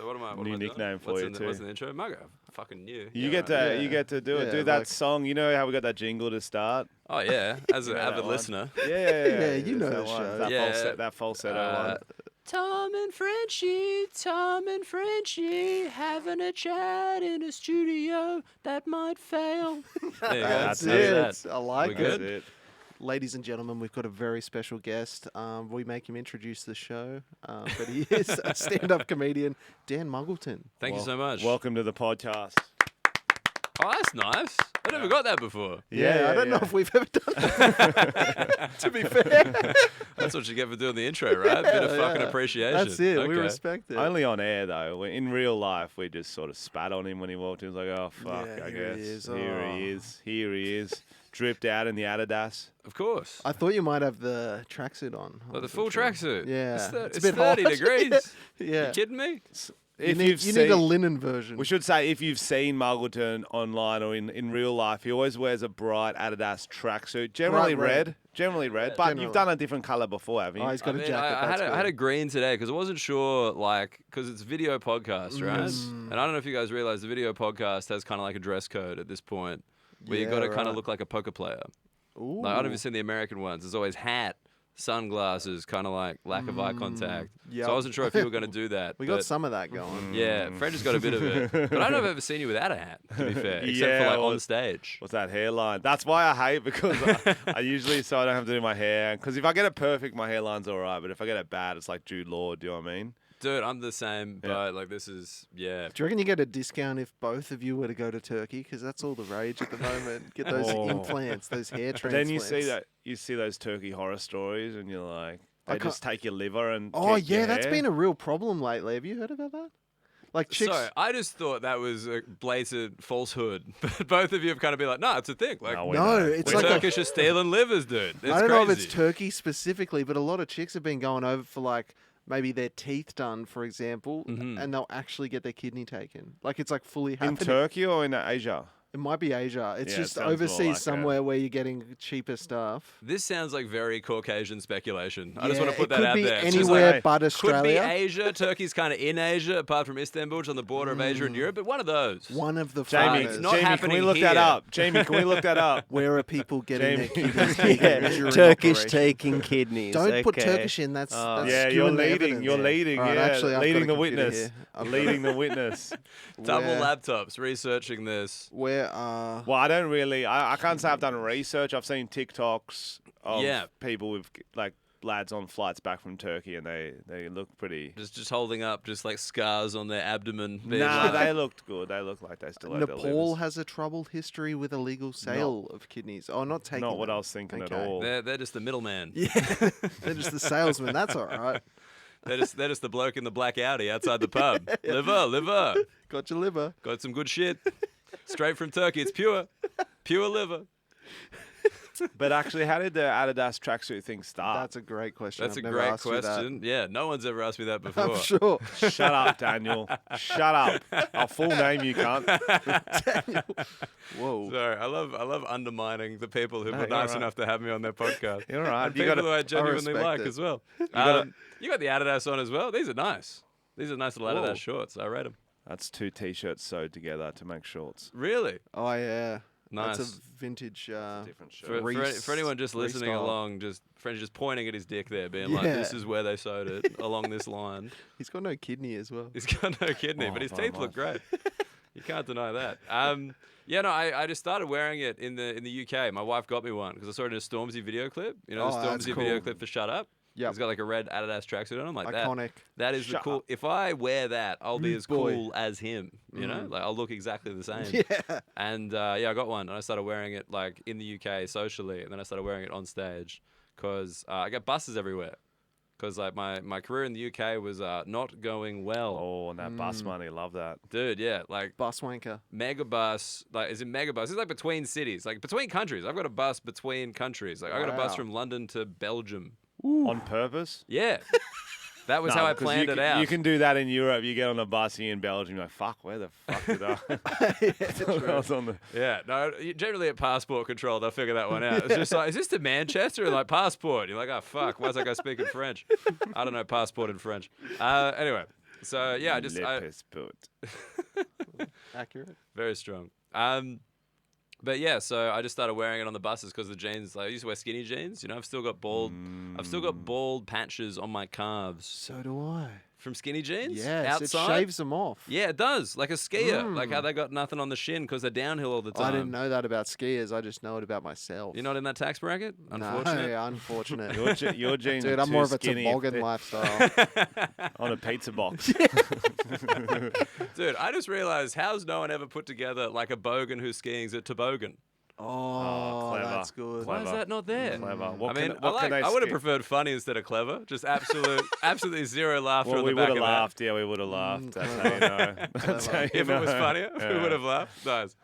So what am I New doing? nickname for you too. What's the intro? Mugger. Fucking new. You get to do it. Do that song. You know how we got that jingle to start? Oh yeah, as an avid listener. Yeah, you know that the one. show. That falsetto one. Tom and Frenchy having a chat in a studio that might fail. There you go. That's That. it. I like We're it. good. Ladies and gentlemen, we've got a very special guest. We make him introduce the show, but he is a stand-up comedian, Dan Muggleton. Thank you so much. Welcome to the podcast. Oh, that's nice. I never got that before. I don't know if we've ever done that, to be fair. That's what you get for doing the intro, right? Bit of fucking appreciation. That's it. Okay. We respect it. Only on air though. In real life, we just sort of spat on him when he walked in. It was like, oh fuck, Yeah, I here guess he is. Here he is, dripped out in the Adidas. Of course. I thought you might have the tracksuit on. Like the full tracksuit. Yeah. It's It's a bit 30 hot. degrees. Yeah. You kidding me? You need a linen version. We should say if you've seen Muggleton online or in real life, he always wears a bright Adidas tracksuit, generally red. Generally red, but generally. you've done a different colour before, haven't you? Oh, he's got a jacket. I had a green today because I wasn't sure, because it's video podcast, right? And I don't know if you guys realize the video podcast has kind of like a dress code at this point, where you got to kind of look like a poker player. Ooh. Like, I don't know if you've seen the American ones. There's always hat, sunglasses, kind of like lack of eye contact. Yep. So I wasn't sure if you were going to do that. We got some of that going. Yeah, French has got a bit of it. But I don't know if I've ever seen you without a hat, to be fair, except for like on stage. What's that hairline? That's why I hate because I usually I don't have to do my hair. Because if I get it perfect, my hairline's all right. But if I get it bad, it's like Jude Law. Do you know what I mean? Dude, I'm the same, but like this is, Do you reckon you get a discount if both of you were to go to Turkey? Because that's all the rage at the moment. Get those implants, those hair transplants. But then you see those Turkey horror stories, and you're like, they just take your liver and. Oh keep your yeah, that's hair. been a real problem lately. Have you heard about that? Like chicks. So I just thought that was a blatant falsehood. But both of you have kind of been like, no, it's a thing. Like, No, it's we're like Turkish are stealing livers, dude. It's I don't know if crazy. it's Turkey specifically, but a lot of chicks have been going over for like maybe their teeth done, for example, and they'll actually get their kidney taken. Like it's like fully happening. In Turkey or in Asia? It might be Asia. It's Yeah, it just sounds more overseas like somewhere where you're getting cheaper stuff. This sounds like very Caucasian speculation. I just want to put that it could out be there. It's just anywhere like, but could Australia. be Asia. Turkey's kind of in Asia, apart from Istanbul, which is on the border of Asia and Europe. But one of those. One of the Jamie, finest. not can we happening look that here. up? Jamie, can we look that up? Where are people getting their Jamie. kidneys taken during Turkish operation? taking kidneys. Don't put okay. Turkish in. That's Yeah, skewing you're the leading. evidence. You're leading. All right, Yeah, actually, I've got leading a the computer witness. here. I've got Leading the witness. Double Where- laptops researching this. Where Well, I don't really. I can't say I've done research. I've seen TikToks of people with like lads on flights back from Turkey, and they look pretty. Just holding up, just like scars on their abdomen. Being Nah, like, they looked good. They look like they still have their Nepal livers. has a troubled history with illegal sale of kidneys. Oh, not taking. Not what them. I was thinking at Okay. all. they're just the middleman. Yeah, they're just the salesman. That's all right. They're just the bloke in the black Audi outside the pub. Liver. Got your liver. Got some good shit. Straight from Turkey. It's pure liver. But actually, how did the Adidas tracksuit thing start? That's a great question. That's I've a never great asked you that. question. Yeah, no one's ever asked me that before. I'm sure. Shut up, Daniel. Shut up. I'll full name you, cunt. Whoa. Sorry, I love undermining the people who were you're nice right. enough to have me on their podcast. You're all right. And You people gotta- who I genuinely respect like it. as well. gotta- You got the Adidas on as well. These are nice. These are nice little Whoa. Adidas shorts. I rate them. That's 2 t-shirts sewed together to make shorts. Really Oh yeah. nice. That's a vintage. Different shirt. For anyone just listening restyle. along, French just pointing at his dick there, being like, "This is where they sewed it along this line." He's got no kidney as well. He's got no kidney, but his teeth look great. You can't deny that. I just started wearing it in the UK. My wife got me one because I saw it in a Stormzy video clip. You know, the Oh, that's Stormzy video cool. clip for Shut Up. Yep. He's got like a red Adidas tracksuit on him, like Iconic. That is the Shut cool. up. If I wear that, I'll be Rude as boy. cool as him. You know, like I'll look exactly the same. Yeah. And I got one, and I started wearing it like in the UK socially, and then I started wearing it on stage because I get buses everywhere. Because like my career in the UK was not going well, Oh, and that bus money. Love that. dude. Yeah, like Bus wanker. megabus, like is it megabus? It's like between cities, like between countries. I've got a bus between countries. Like I got a bus Wow. from London to Belgium. On purpose? Yeah, that was how I 'cause planned it out. You can do that in Europe. You get on a bus here in Belgium, you're like, fuck, where the fuck did I? I was on the... Yeah, no, generally at passport control, they'll figure that one out. It's just like, is this to Manchester? And like, passport. You're like, oh, fuck, why's that guy speaking French? I don't know, passport in French. Anyway, So yeah, Accurate. very strong. But yeah, so I just started wearing it on the buses because the jeans. Like, I used to wear skinny jeans. You know, I've still got bald patches on my calves So do I. from skinny jeans. Yes, outside. it shaves them off. Yeah, it does. Like a skier. Like how they got nothing on the shin because they're downhill all the time. I didn't know that about skiers. I just know it about myself. You're not in that tax bracket? No, Unfortunate. unfortunate. Your jeans Dude, are I'm too more of a skinny toboggan lifestyle. on a pizza box. Dude, I just realized how's no one ever put together like a bogan who's skiing's a toboggan? Oh, clever. that's good. Why is that not there? Clever. I would have preferred funny instead of clever. Just absolutely zero laughter Well, on we the back would of have that. laughed. Yeah, we would have laughed. That's how you know. That's how you If it was know. funnier, we Yeah. would have laughed. Nice.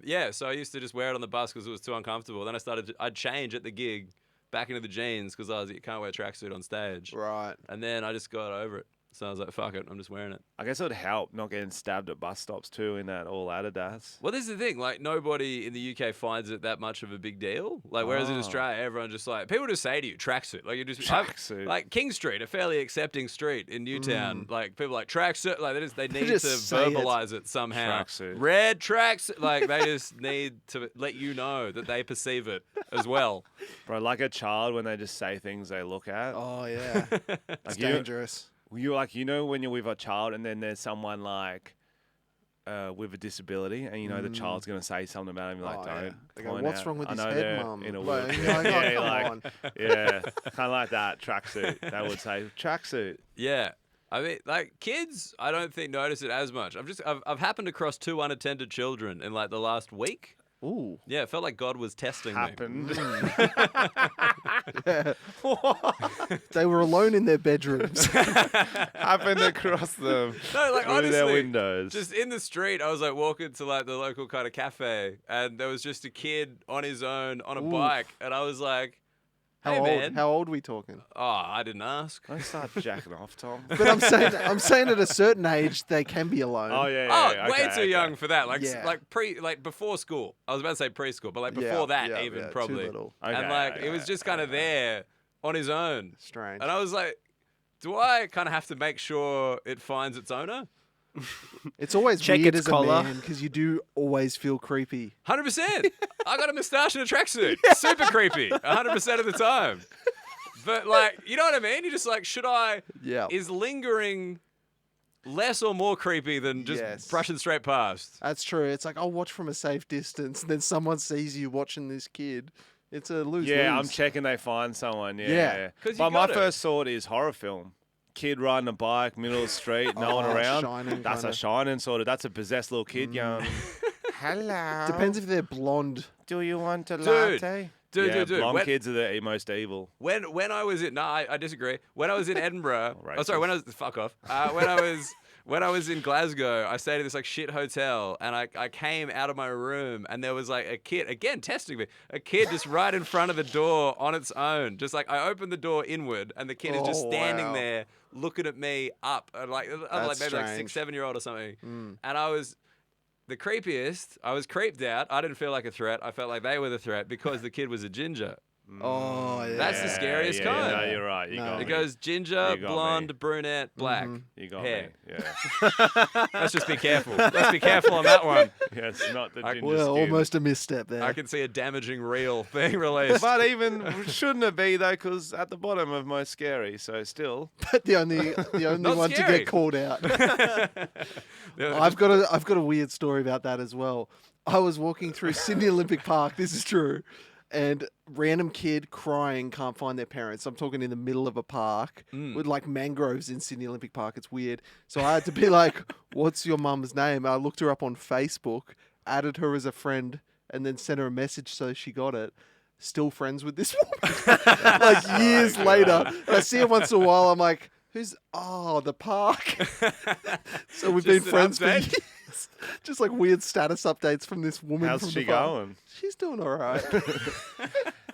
Yeah, so I used to just wear it on the bus because it was too uncomfortable. Then I'd change at the gig back into the jeans because you can't wear a tracksuit on stage. Right. And then I just got over it. So I was like, fuck it, I'm just wearing it. I guess it would help not getting stabbed at bus stops too in that all Adidas. Well, this is the thing. Like, nobody in the UK finds it that much of a big deal. Like, whereas in Oh. Australia, everyone just like, people just say to you, tracksuit. Like, you just Tracksuit. like King Street, a fairly accepting street in Newtown. Like, people like tracksuit. Like, they need just to say it. verbalize it somehow. Tracksuit. Red tracksuit. Like, they just need to let you know that they perceive it as well. Bro, like a child when they just say things they look at. Oh, yeah. It's you- dangerous. You like, you know, when you're with a child and then there's someone like with a disability and you know the child's going to say something about him, you're like, Oh, yeah. don't They go, point what's out. wrong with I his know head, they're Mum? in a Like, wheelchair." you're like, oh, Yeah, come like, on. yeah, kind of like that tracksuit. They would say tracksuit. Yeah. I mean, like, kids, I don't think notice it as much. I've happened across 2 unattended children in like the last week. Ooh. Yeah, it felt like God was testing me. Happened. They were alone in their bedrooms. Happened across them. No, like, through honestly, their windows. just in the street, I was like walking to like the local kind of cafe, and there was just a kid on his own on a Oof. bike, and I was like, How "Hey old? man, How old are we talking? oh, I didn't ask." Don't start jacking off, Tom. But I'm saying at a certain age they can be alone. Oh yeah. Oh, yeah, way okay, too okay. young for that. Like, Yeah. like before school. I was about to say preschool, but like Yeah, before that, yeah, even yeah, too probably. little. And Okay, like okay, it was just kind of there on his own, Strange. and I was like, "Do I kind of have to make sure it finds its owner?" It's always Check weird its as collar. a man because you do always feel creepy. 100%. I got a moustache and a tracksuit. Super creepy. 100% of the time. But like, you know what I mean? You're just like, should I? Yeah. Is lingering less or more creepy than just Yes. brushing straight past? That's true. It's like I'll watch from a safe distance, and then someone sees you watching this kid. It's a lose. Yeah, I'm checking they find someone. Yeah. Yeah. 'Cause you But my gotta. first thought is horror film. Kid riding a bike, middle of the street, no one Oh, around. Shining That's kinda. a Shining sort of. That's a possessed little kid going, hello. Depends if they're blonde. Do you want a Dude. latte? Dude, yeah, dude. blonde When- kids are the most evil. When I was in I disagree. When I was in Edinburgh, Racist. oh sorry, when I was fuck off. When I was in Glasgow, I stayed at this like shit hotel, and I came out of my room, and there was like a kid again testing me. A kid just right in front of the door on its own. Just like I opened the door inward, and the kid is just Oh, standing wow. there looking at me up, and like maybe like strange. 6-7-year-old or something. Mm. And I was the creepiest. I was creeped out. I didn't feel like a threat. I felt like they were the threat because the kid was a ginger. Oh, yeah. That's the scariest kind. No, you're right. You No. got It me. goes ginger, You got blonde, me. brunette, black. You got hair. me. Yeah. Let's just be careful. Let's be careful on that one. Yeah, it's not the ginger Well, skin. almost a misstep there. I can see a damaging reel being released. But even shouldn't it be though? Because at the bottom of most scary. So still. But the only Not one to scary. get called out. Yeah, I've got a weird story about that as well. I was walking through Sydney Olympic Park. This is true. And random kid crying, can't find their parents. I'm talking in the middle of a park with like mangroves in Sydney Olympic Park. It's weird. So I had to be like, "What's your mum's name?" I looked her up on Facebook, added her as a friend, and then sent her a message so she got it. Still friends with this woman. Like years later. And I see her once in a while. I'm like, "Who's? Oh, the park." So we've been Just an friends for update? years. Just like weird status updates from this woman. How's from she the park. going? She's doing all right.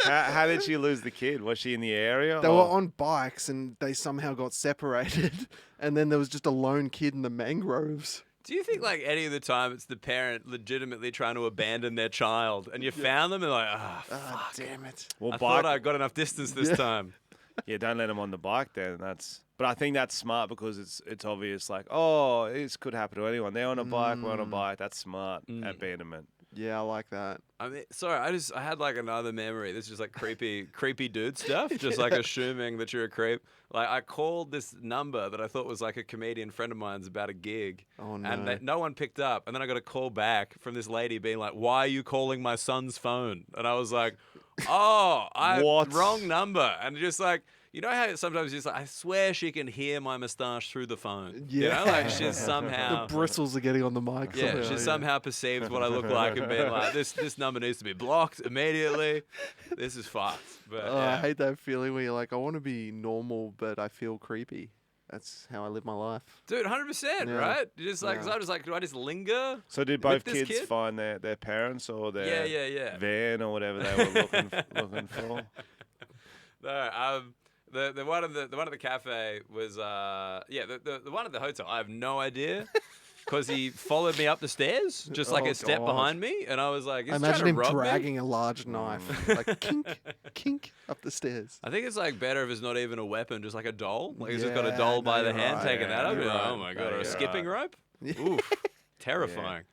How did she lose the kid? Was she in the area? They were or- on bikes and they somehow got separated. And then there was just a lone kid in the mangroves. Do you think like any of the time it's the parent legitimately trying to abandon their child and you found them and like, Ah, damn it. Well, I bike, thought I got enough distance this time. Yeah, don't let them on the bike then. But I think that's smart because it's obvious. Like, oh, this could happen to anyone. They're on a bike, we're on a bike. That's smart abandonment. Yeah, I like that. I mean, sorry, I had like another memory. This is just like creepy dude stuff. Just like assuming that you're a creep. Like I called this number that I thought was like a comedian friend of mine's about a gig. Oh no. And no one picked up. And then I got a call back from this lady being like, "Why are you calling my son's phone?" And I was like, "Oh, What? wrong number." And just like, you know how sometimes you're just like, I swear she can hear my moustache through the phone. Yeah. You know, like she's somehow The bristles are getting on the mic. yeah, somehow, she somehow perceived what I look like and been like, this number needs to be blocked immediately. This is fucked. But Oh, I yeah. hate that feeling where you're like, I want to be normal, but I feel creepy. That's how I live my life. Dude, 100%, Yeah. right? You just like, Yeah. so I was like, do I just linger? So did With both this kids kid? find their parents or their Yeah. van or whatever they were looking for? No, the one at the cafe was the one at the hotel. I have no idea. Because he followed me up the stairs, just like Oh, a step God. behind me, and I was like, I "He's imagine trying him to rob me?" dragging a large knife, like kink, kink up the stairs. I think it's like better if it's not even a weapon, just like a doll. Like he's just got a Yeah, doll no, by the you're hand, right. taking that up. You're You're like, right. oh my god, No, or a you're skipping right. rope. Oof, terrifying.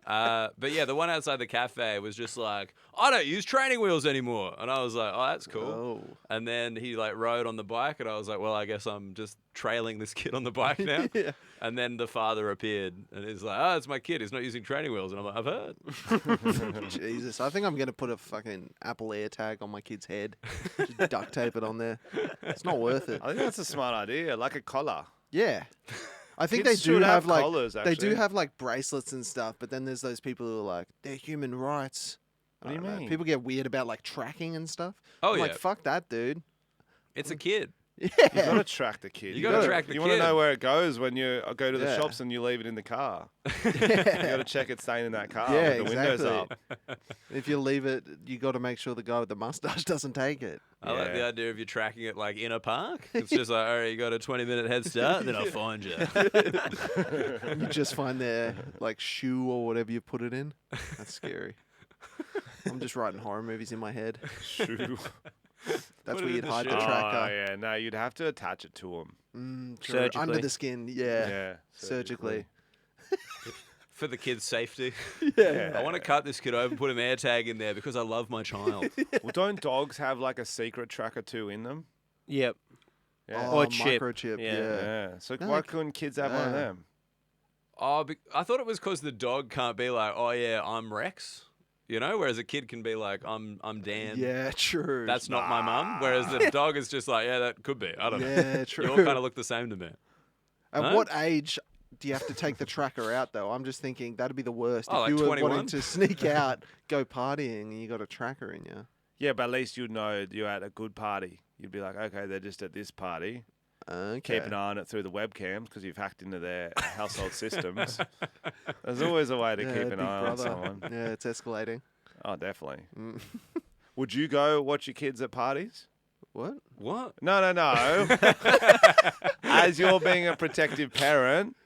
But yeah, the one outside the cafe was just like, I don't use training wheels anymore, and I was like, oh, that's cool. Oh. And then he like rode on the bike, and I was like, well, I guess I'm just trailing this kid on the bike now. Yeah. And then the father appeared, and he's like, oh, it's my kid. He's not using training wheels, and I'm like, I've heard. Jesus, I think I'm gonna put a fucking Apple AirTag on my kid's head. Just duct tape it on there. It's not worth it. I think that's a smart idea, like a collar. Yeah. I think Kids they do should have have like collars, they do actually. have like bracelets and stuff, but then there's those people who are like, they're human rights. What do you I don't know. mean? People get weird about like tracking and stuff. Oh I'm yeah, like, fuck that, dude. it's a kid. You Yeah. gotta track the kid. You gotta track the You want to kid. know where it goes when you go to the Yeah. shops and you leave it in the car. You gotta check it's staying in that car Yeah, with the windows exactly. up. If you leave it, you got to make sure the guy with the mustache doesn't take it. I like the Yeah. idea of you tracking it like in a park. It's just like, all right, you got a 20-minute head start, then I'll find you. You just find their like shoe or whatever you put it in. That's scary. I'm just writing horror movies in my head. Shoe. That's Put it where in you'd the hide the shoe. Oh, tracker. yeah. No, you'd have to attach it to them. True. Under Surgically. the skin, yeah. Surgically. For the kid's safety. Yeah. I want to cut this kid open, put an AirTag in there because I love my child. Well, don't dogs have like a secret tracker too in them? Yep. Yeah. Oh, Or chip. microchip, Yeah. yeah. Yeah. So No, why like- couldn't kids have one of yeah. them? Oh, I thought it was because the dog can't be like, oh yeah, I'm Rex, you know, whereas a kid can be like, I'm Dan. Yeah, true. That's not my mum. Whereas the dog is just like, yeah, that could be. I don't know. Yeah, true. You all kind of look the same to me. At Huh? what age do you have to take the tracker out, though? I'm just thinking that'd be the worst. Oh, if like you were 21? wanting to sneak out, go partying, and you got a tracker in you. Yeah, but at least you'd know you're at a good party. You'd be like, okay, they're just at this party. Okay. Keep an eye on it through the webcams because you've hacked into their household systems. There's always a way to Yeah, keep an Big eye on Brother. someone. Yeah, it's escalating. Oh, definitely. Mm. Would you go watch your kids at parties? What? What? No. As you're being a protective parent,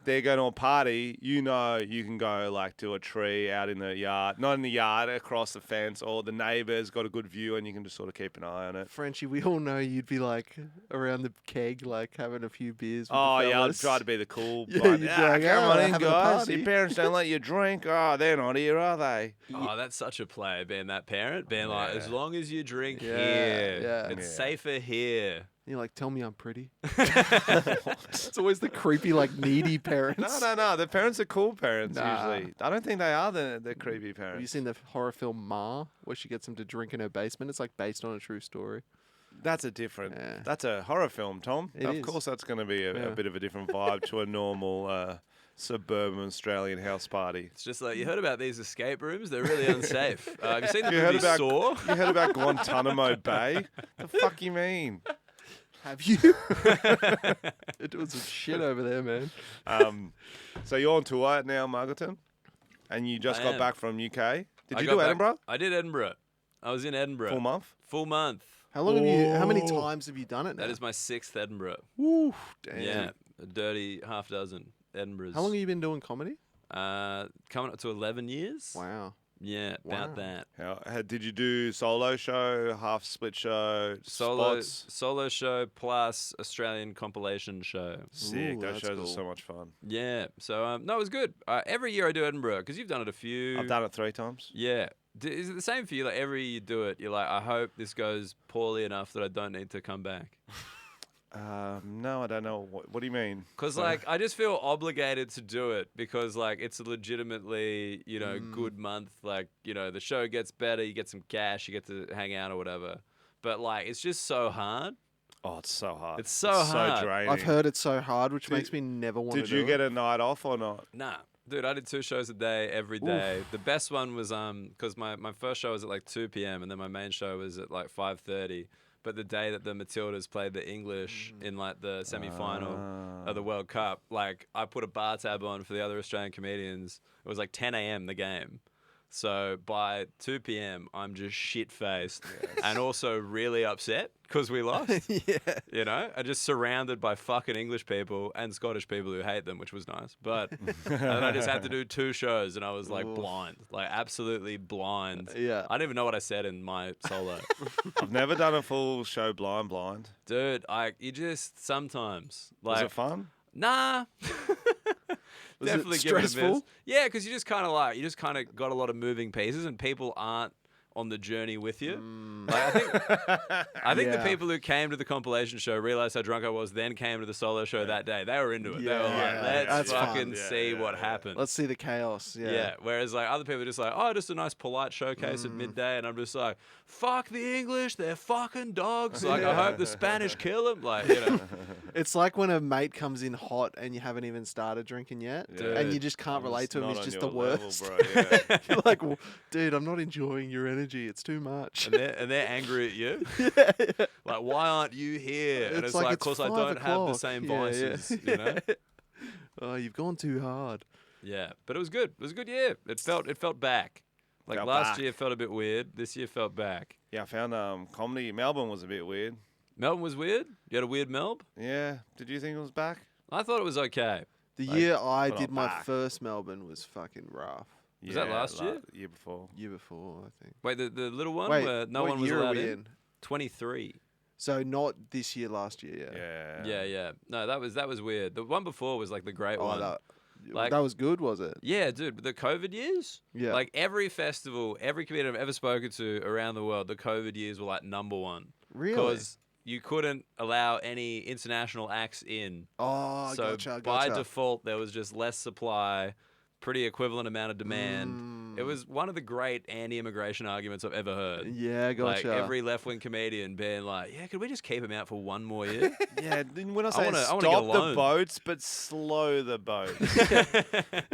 they're going to a party, you know you can go like to a tree out in the yard, not in the yard, across the fence, or the neighbours got a good view and you can just sort of keep an eye on it. Frenchy, we all know you'd be like around the keg, like having a few beers with Oh, the yeah, I'll fellas. try to be the cool Yeah, bloke. you'd be Ah, like, come "Oh, on in, having a guys. party." Your parents don't let you drink. Oh, they're not here, are they? Oh, that's such a play, being that parent, being like, as Yeah. long as you drink Yeah, here, yeah. it's Yeah. safer here. You're like, tell me I'm pretty. It's always the creepy, like needy parents. No. The parents are cool parents Nah. usually. I don't think they are the creepy Have you parents. seen the horror film Ma, where she gets him to drink in her basement? It's like based on a true story. That's a different. Yeah. That's a horror film, Tom. It of is. course, that's going to be a Yeah. bit of a different vibe to a normal suburban Australian house party. It's just like, you heard about these escape rooms? They're really unsafe. Have you seen the You heard movie about- Saw? You heard about Guantanamo Bay? The fuck you mean? Have you? They're doing some shit over there, man. So you're on tour now, Muggleton, and you just I got am. back from UK. Did I you got do back- Edinburgh? I did Edinburgh. I was in Edinburgh. Full month. Full month. How long have you? How many Oh. times have you done it now? That is my 6th Edinburgh. Woo, damn. Yeah, a dirty half dozen Edinburghs. How long have you been doing comedy? Coming up to 11 years. Wow. Yeah, about Wow. that. Did you do solo show, half split show, spots? Solo show plus Australian compilation show. Sick. Ooh, Those that's shows cool. are so much fun. Yeah. So no, it was good. Every year I do Edinburgh because you've done it a few. I've done it 3 times. Yeah. Is it the same for you? Like every year you do it, you're like, I hope this goes poorly enough that I don't need to come back. No, I don't know. What do you mean? Because like I just feel obligated to do it because like it's a legitimately good month. Like the show gets better, you get some cash, you get to hang out or whatever. But like it's just so hard. Oh, it's so hard. It's so hard. So draining. I've heard it's so hard, which makes me never want to Did do you it. get a night off or not? Nah, dude, I did 2 shows a day every day. The best one was because my first show was at like 2 p.m. and then my main show was at like 5:30. But the day that the Matildas played the English in like the semi-final of the World Cup, like I put a bar tab on for the other Australian comedians. It was like 10 a.m. the game. So by 2 p.m. I'm just shit-faced and also really upset because we lost. Yeah. And just surrounded by fucking English people and Scottish people who hate them, which was nice. But and I just had to do 2 shows and I was like blind, like absolutely blind. Yeah. I didn't even know what I said in my solo. I've never done a full show blind. Dude, you just sometimes Was like it fun? nah. Was it Definitely give it a miss. stressful? Yeah, because you just kind of got a lot of moving pieces, and people aren't on the journey with you. Like, I think the Yeah. people who came to the compilation show realized how drunk I was, then came to the solo show that day. They were into it. They were like, Yeah, let's that's fun. fucking see what happens. Let's see the chaos. Yeah. Yeah. Whereas like other people are just like, oh, just a nice polite showcase at midday, and I'm just like, fuck the English, they're fucking dogs. Like I hope the Spanish kill them. Like It's like when a mate comes in hot and you haven't even started drinking yet, and you just can't relate to him. He's just the worst. Level, bro. Yeah. You're like, well, dude, I'm not enjoying your energy. It's too much. and they're angry at you. Like, why aren't you here? And it's like, it's of course, I 5 don't have the o'clock. same Yeah, yeah. vices, Oh, you've gone too hard. Yeah, but it was good. It was a good year. It felt back. Like Felt last back. year felt a bit weird. This year felt back. Yeah, I found comedy. Melbourne was a bit weird. Melbourne was weird. You had a weird Melb. Yeah. Did you think it was back? I thought it was okay. The Like, year I we're did not my back. first Melbourne was fucking rough. Was that last year? Year before. Year before, I think. Wait, the little one Wait, where no what one was year are allowed we in? 23. So not this year, last year. Yeah. Yeah. No, that was weird. The one before was like the great Oh, one. that was good, was it? Yeah, dude, but the COVID years? Yeah. Like every festival, every comedian I've ever spoken to around the world, the COVID years were like #1. Really? Because you couldn't allow any international acts in. Oh, So gotcha. by default, there was just less supply, pretty equivalent amount of demand. It was one of the great anti-immigration arguments I've ever heard. Yeah, gotcha. Like every left-wing comedian being like, yeah, could we just keep him out for 1 more year? Yeah, we're not saying I wanna stop get the alone. boats, but slow the boats.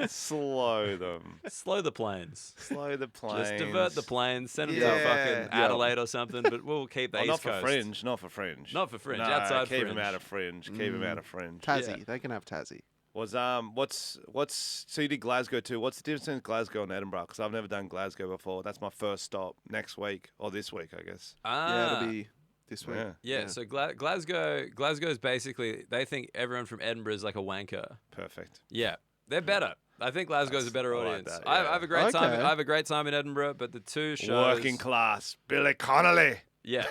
Slow them. Slow the planes. Slow the planes. Just divert the planes, send them to Yeah. fucking Yeah. Adelaide or something, but we'll keep the Oh, East not Coast. for Fringe. Not for Fringe. Not for Fringe, No, outside keep Fringe. him out of Fringe. Keep him out of Fringe. Tassie. They can have Tassie. Was what's so you did Glasgow too? What's the difference between Glasgow and Edinburgh? Because I've never done Glasgow before. That's my first stop next week or this week, I guess. Yeah, it'll be this week. Yeah. Yeah, so Glasgow's basically, they think everyone from Edinburgh is like a wanker. Perfect. Yeah, they're better. I think Glasgow's a better I like audience. that, I yeah. have a great time. Okay. I have a great time in Edinburgh, but the 2 shows. Working class. Billy Connolly. Yeah,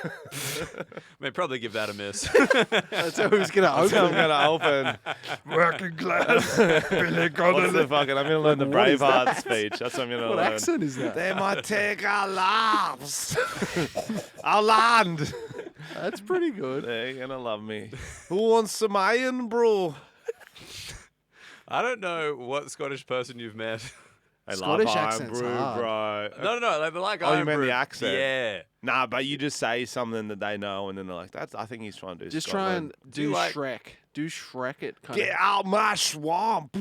may probably give that a miss. That's how who's gonna That's how I'm open. gonna open. Working class. Billy Connolly. What's the fucking? I'm gonna learn the What is Braveheart that? speech. That's what I'm gonna What learn. accent is that? They might take our lives, our land. That's pretty good. They're gonna love me. Who wants some iron, bro? I don't know what Scottish person you've met. I Scottish love iron accent's brew, hard. bro. No, they like Oh, you Iron meant the Brew. accent? Yeah. Nah, but you just say something that they know, and then they're like, "That's." I think he's trying to do. Just try and Scotland. do you like- Shrek. Do Shrek it kind Get out my swamp.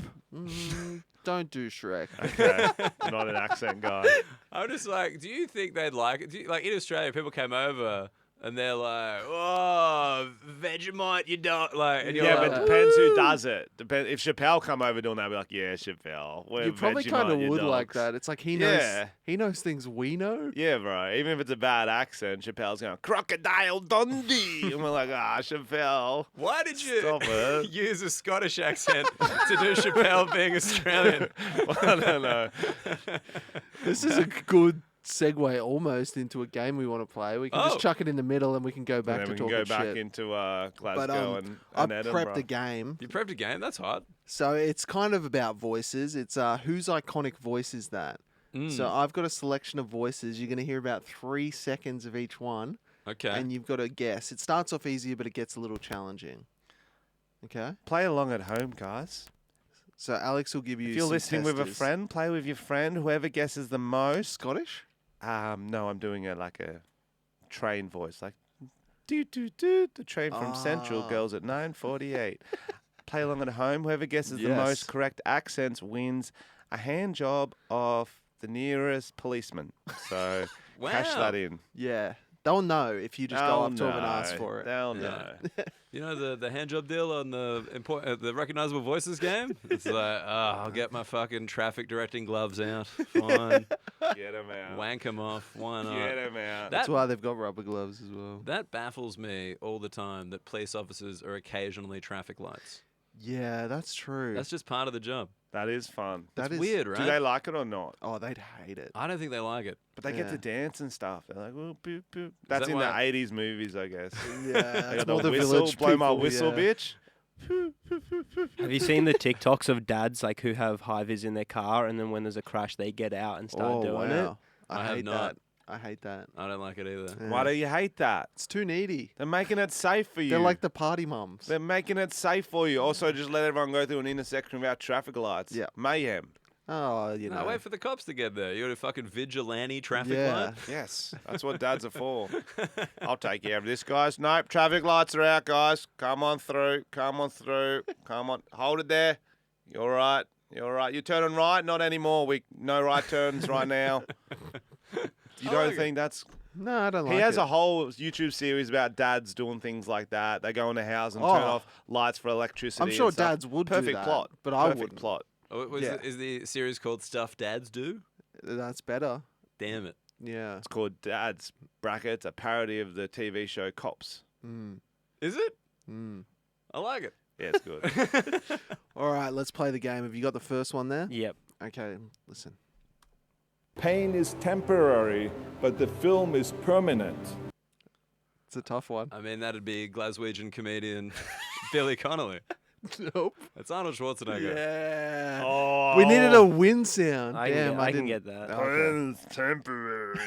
Don't do Shrek. Okay, I'm not an accent guy. I'm just like, do you think they'd like it? Like in Australia, people came over and they're like, "Oh, Vegemite, you don't like." And you're Yeah, like, but depends who does it. Depend if Chappelle come over doing that, I'd be like, yeah, Chappelle. We're You probably Vegemite, kind of you would like dogs. that. It's like Yeah. he knows things we know. Yeah, bro. Even if it's a bad accent, Chappelle's going, Crocodile Dundee. And we're like, Chappelle. "Why did you Stop it. use a Scottish accent to do Chappelle being Australian?" I don't know. This is a good segue almost into a game we want to play. We can Oh. just chuck it in the middle and we can go back And to then we can talking go back shit. into Glasgow But and I Edinburgh. prepped a game. You prepped a game. That's hot. So it's kind of about voices. It's whose iconic voice is that? So I've got a selection of voices. You're going to hear about 3 seconds of each one, Okay. and you've got to guess. It starts off easier, but it gets a little challenging. Okay? Play along at home, guys. So Alex will give you If you're some listening with a testers. friend, play with your friend. Whoever guesses the most. Scottish? No, I'm doing a train voice, like do do do. The train from Central Ah. goes at 9:48. Play along at home. Whoever guesses the Yes. most correct accents wins a hand job of the nearest policeman. So cash Wow. that in. Yeah. They'll know if you just go up to them and ask know. for it. They'll Yeah. know. You know the hand job deal on the recognizable voices game? It's like, I'll get my fucking traffic directing gloves out. Fine. Get him out. Wank 'em off. Why not? Get him out. That's why they've got rubber gloves as well. That baffles me all the time that police officers are occasionally traffic lights. Yeah, that's true. That's just part of the job. That is fun. That It's is weird, right? Do they like it or not? Oh, they'd hate it. I don't think they like it. But they get Yeah. to dance and stuff. They're like, oh, boop, boop. That's that in why- the 80s movies, I guess. Yeah, They that's got more the the whistle, village blow my people, whistle, yeah. bitch. Have you seen the TikToks of dads like who have high-vis in their car, and then when there's a crash, they get out and start Oh, doing wow. it? I have hate not. that. I hate that. I don't like it either. Yeah. Why do you hate that? It's too needy. They're making it safe for you. They're like the party mums. They're making it safe for you. Also, just let everyone go through an intersection without traffic lights. Yeah. Mayhem. Oh, you know. No, wait for the cops to get there. You're a fucking vigilante traffic Yeah. light. Yes, that's what dads are for. I'll take care of this, guys. Nope, traffic lights are out, guys. Come on through. Come on through. Come on. Hold it there. You're right. You're right. You're turning right? Not anymore. No right turns right now. You I don't like it. think that's... No, I don't like He has it. a whole YouTube series about dads doing things like that. They go in the house and Oh. turn off lights for electricity. I'm sure and stuff. dads would do Perfect that, plot. but I Perfect wouldn't. plot. Yeah. Is the series called Stuff Dads Do? That's better. Damn it. Yeah. It's called Dads Brackets, a parody of the TV show Cops. Mm. Is it? Mm. I like it. Yeah, it's good. All right, let's play the game. Have you got the first one there? Yep. Okay, listen. Pain is temporary, but the film is permanent. It's a tough one. I mean, that'd be Glaswegian comedian Billy Connolly. Nope. That's Arnold Schwarzenegger. Yeah. Oh. We needed a wind sound. I Damn, can didn't- get that. Okay. Pain's temporary.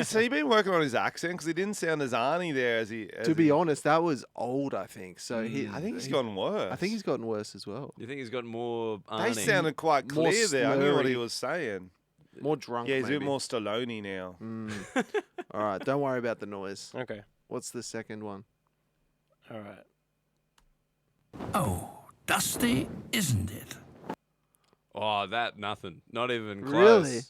So he been working on his accent because he didn't sound as Arnie there as he. To be honest, that was old, I think. So I think he's gotten worse. I think he's gotten worse as well. You think he's got more They Arnie? sounded quite More clear there. I knew what he slurry. was saying. More drunk. Yeah, he's a maybe. bit more Stallone now. Mm. All right, don't worry about the noise. Okay. What's the second one? All right. Oh, dusty, isn't it? Oh, that nothing. Not even close. Really?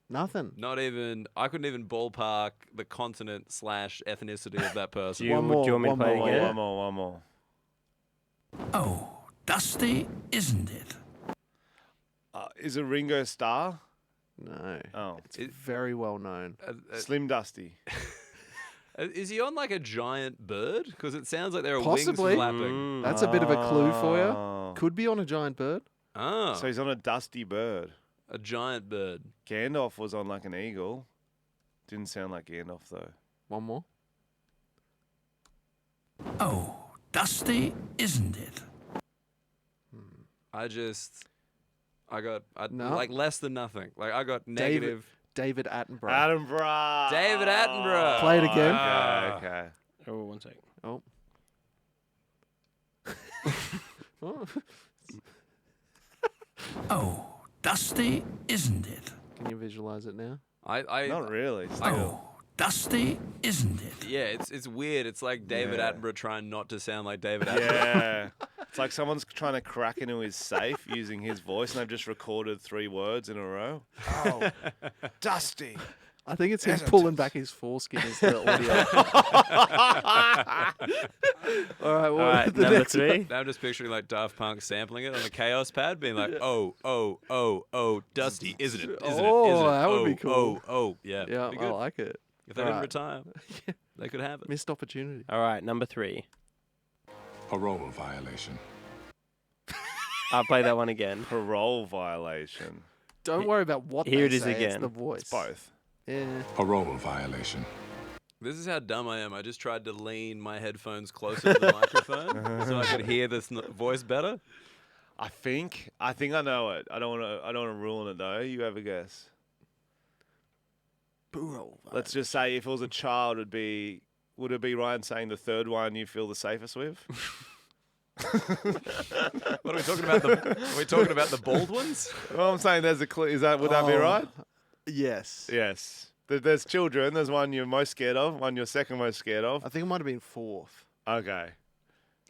Nothing. Not even. I couldn't even ballpark the continent / ethnicity of that person. Do you, One more, do you want me to one play it more, again? One more, one more. Oh, dusty, isn't it? Is it Ringo Starr? No. Oh, It's very well known. Slim Dusty. Is he on like a giant bird? Because it sounds like there are Possibly. wings flapping. Mm. That's a bit of a clue for you. Oh. Could be on a giant bird. Oh, So he's on a dusty bird. a giant bird. Gandalf was on like an eagle. Didn't sound like Gandalf though. One more. Oh, dusty, isn't it? I got No. like less than nothing. Like I got negative. David Attenborough. Attenborough. David Attenborough. Play it again. Okay. Oh, one sec. Oh. Oh. Oh, dusty, isn't it? Can you visualize it now? I Not really. Oh, dusty, isn't it? yeah, it's weird. It's like David Yeah. Attenborough trying not to sound like David Attenborough. Yeah. It's like someone's trying to crack into his safe using his voice and they've just recorded 3 words in a row. Oh, Dusty. I think it's him pulling back his foreskin as the audio. All right, well, All right, the number next one. 3. Now I'm just picturing like Daft Punk sampling it on the Chaos pad, being like, oh, Dusty, isn't it? Isn't Oh, it? Isn't it? that would be cool. Oh, yeah. Yeah, Be I good. like it. If they didn't Alright. retire, they could have it. Missed opportunity. All right, number 3. Parole violation. I'll play that one again. Parole violation. Don't worry about what Here they it is say, It's again. the voice. It's both. Yeah. Parole violation. This is how dumb I am. I just tried to lean my headphones closer to the microphone so I could hear this voice better. I think I know it. I don't want to ruin it though. You have a guess. Let's just say if it was a child, would it be Ryan saying the third one you feel the safest with? What are we talking about? Are we talking about the bald ones? Well, I'm saying there's a clue. Would that be right? Yes. Yes. There's children. There's one you're most scared of, one you're second most scared of. I think it might have been 4th. Okay.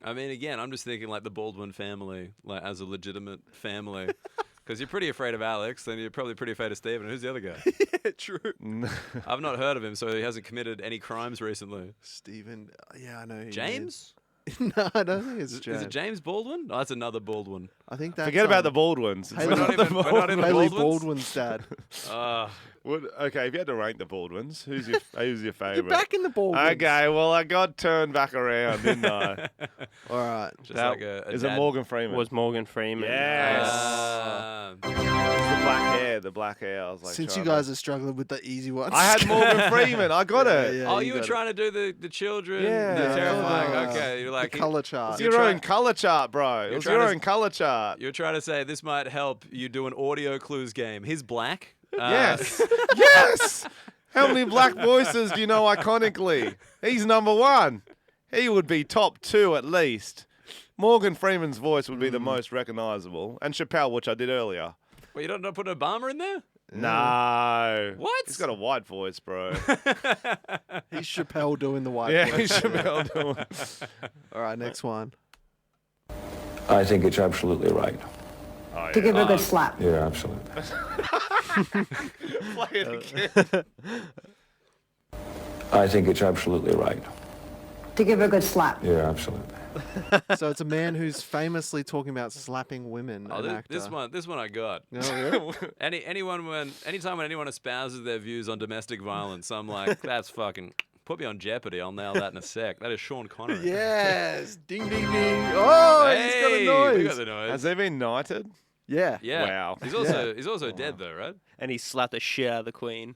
I mean, again, I'm just thinking like the Baldwin family, like as a legitimate family. Because you're pretty afraid of Alex, then you're probably pretty afraid of Steven. Who's the other guy? Yeah, true. I've not heard of him, so he hasn't committed any crimes recently. Stephen. Yeah, I know. who he James? is. No, I don't think it's James. Is it James Baldwin? Oh, that's another Baldwin. I think that's. Forget about the bald ones. Haley, We're not even Haley Baldwins? Baldwin's dad. Okay, if you had to rank the bald ones, who's your favorite? You're back in the Baldwins. Okay, well I got turned back around, didn't I? All right. Just That like a Is dad. it Morgan Freeman? Was Morgan Freeman. Yes. It's the black hair. The black hair. I was like, Since you trying guys are struggling with the easy ones. I had Morgan Freeman. I got it. Yeah, Oh, you were got it. trying to do the children. Yeah. The terrifying. Oh. Okay, you're like the color chart. It's You're your trying- own color chart, bro. It was trying your to- own color chart. You're trying to say this might help you do an audio clues game. He's black. Yes. Yes. How many black voices do you know iconically? He's number 1. He would be top 2 at least. Morgan Freeman's voice would be the most recognizable. And Chappelle, which I did earlier. Well, you don't put Obama in there? No. What? He's got a white voice, bro. He's Chappelle doing the white Yeah, voice. he's Chappelle doing. All right, next one. I think it's absolutely right. Oh, To give her a good slap. Yeah, absolutely. Play it again. I think it's absolutely right. To give her a good slap. Yeah, absolutely. So it's a man who's famously talking about slapping women. Oh, an this actor. one I got. Oh, really? Anytime when anyone espouses their views on domestic violence, I'm like, that's fucking put me on Jeopardy. I'll nail that in a sec. That is Sean Connery. Yes. Ding, ding, ding. Oh, Hey, he's got a we noise. got the noise. Has he been knighted? Yeah. Yeah. Wow. He's also dead though, right? And he slapped the shit out of the Queen.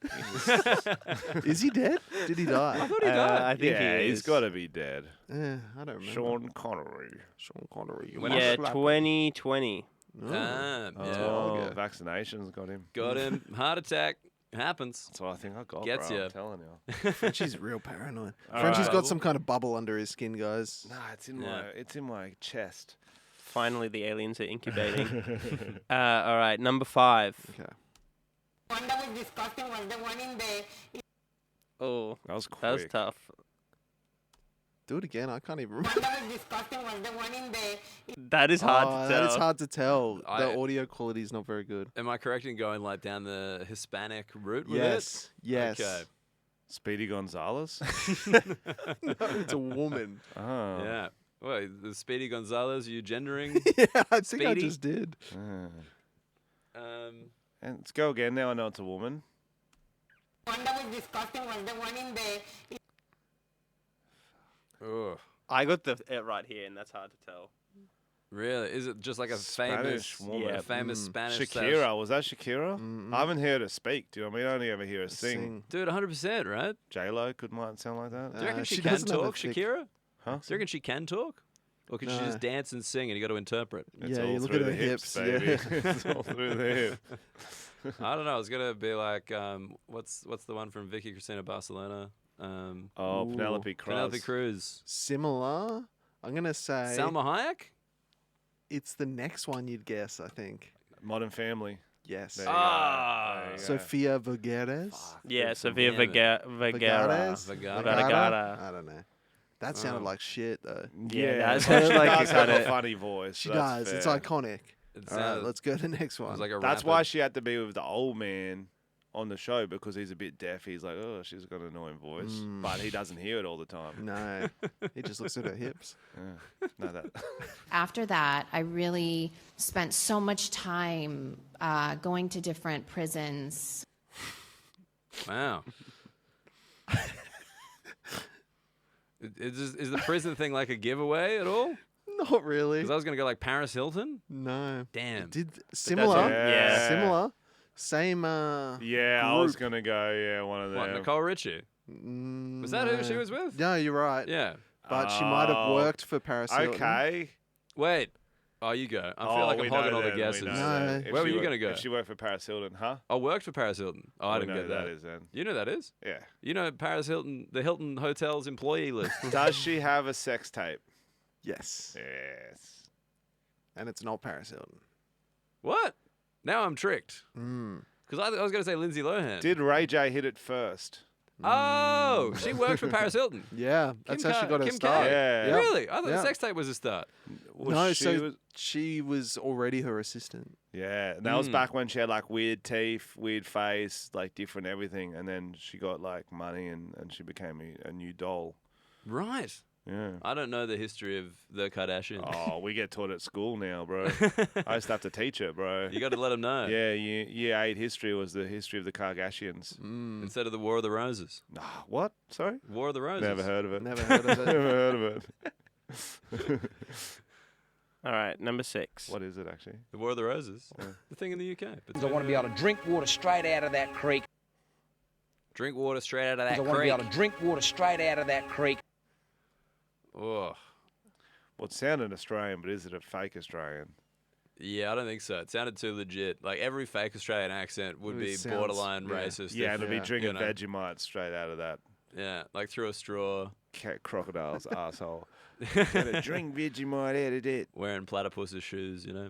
Is he dead? Did he die? I thought he died. I think Yeah, he he's is. got to be dead. I don't remember. Sean Connery. Sean Connery. You When must Yeah, slap him. 2020. Ah, Oh, yeah. ago. vaccinations got him. Got him. Heart attack. Happens. That's what I think I got, Gets bro. ya. I'm telling you. Frenchie's real paranoid. All Frenchie's right. got some kind of bubble under his skin, guys. Nah, it's in Yeah. my chest. Finally, the aliens are incubating. All right, number 5. Okay. One that was disgusting was the one in the Oh, That was quick. that was tough. Do it again. I can't even remember. one that was disgusting was the one in the That is hard to tell. That is hard to tell. I- The audio quality is not very good. Am I correct in going like down the Hispanic route with Yes. Yes. Okay. Speedy Gonzalez. No, it's a woman. Oh. it? Yeah. Well, the Speedy Gonzalez, you gendering? Yeah, I think I Speedy? just did. Ah. Um, And let's go again. Now I know it's a woman. one that was disgusting was the one in the ugh. I got it right here, and that's hard to tell. Really? Is it just like a Spanish famous woman. a famous Spanish Shakira. Was that Shakira? I haven't heard her speak. Do you know what I mean? I only ever hear her sing. Dude, 100%, right? J-Lo might sound like that. Do you reckon she she can doesn't have a talk, thick- Shakira? Huh? Do you reckon she can talk? Or can she No. just dance and sing and you got to interpret? It's Yeah, all you look through at the her hips, baby. yeah. It's all through the hip. I don't know. It's going to be like, what's the one from Vicky Cristina Barcelona? Oh, Ooh. Penelope Cruz. Penelope Cruz. Similar. I'm gonna say Salma Hayek? it's the next one you'd guess. I think. Modern Family. Yes. There you go. Ah. There you go. Sofia Vergara. Yeah, Sofia damn it. Vergara. Vergara. I don't know. That sounded like shit though. Yeah, that she sounds like does a have a kinda- funny voice. She that's does. It's fair. iconic. It All right, sounded- let's go to the next it one. was like a That's rapid- why she had to be with the old man on the show because he's a bit deaf. He's like, oh, she's got an annoying voice, but he doesn't hear it all the time. No, he just looks at her hips. Yeah. No, that. After that, I really spent so much time going to different prisons. Wow. Is the prison thing like a giveaway at all? Not really. Because I was going to go like Paris Hilton. No. Damn. Did similar? Yeah. Similar. Same. Yeah, I was gonna go. One of them. What, Nicole Richie? Was that who she was with? No, you're right. Yeah. But she might have worked for Paris Hilton. Okay. Wait. Oh, you go. I feel like I'm hogging all the guesses. No. Where were you going to go? If she worked for Paris Hilton, huh? I worked for Paris Hilton. Oh, I We didn't know get who that. that is then. You know who that is? Yeah. You know Paris Hilton, the Hilton Hotel's employee list. Does she have a sex tape? Yes. Yes. And it's not Paris Hilton. What? Now I'm tricked. Because I was going to say Lindsay Lohan. Did Ray J hit it first? Oh, she worked for Paris Hilton. Yeah, that's how she got her Kim start. K. Yeah. Yep. Really? I thought the Yeah. sex tape was a start. Well, No, she so was, she was already her assistant. yeah, and that was back when she had like weird teeth, weird face, like different everything, and then she got like money and she became a new doll. Right. Yeah. I don't know the history of the Kardashians. Oh, we get taught at school now, bro. I used to have to teach it, bro. You got to let them know. Yeah, year 8 history was the history of the Kardashians. Instead of the War of the Roses. What? Sorry? War of the Roses. Never heard of it. Never heard of it. Never heard of it. All right, number 6. What is it actually? The War of the Roses. The thing in the UK. I want to be able to drink water straight out of that creek. Drink water straight out of that I want to be creek. able to drink water straight out of that creek. Oh. Well, it sounded Australian, but is it a fake Australian? Yeah, I don't think so. It sounded too legit. Like every fake Australian accent would be sounds- borderline yeah. racist. Yeah, if- and it'll be drinking you know. Vegemite straight out of that Yeah, like through a straw, crocodile's asshole. Gotta drink Vegemite out of that. wearing platypus's shoes, you know.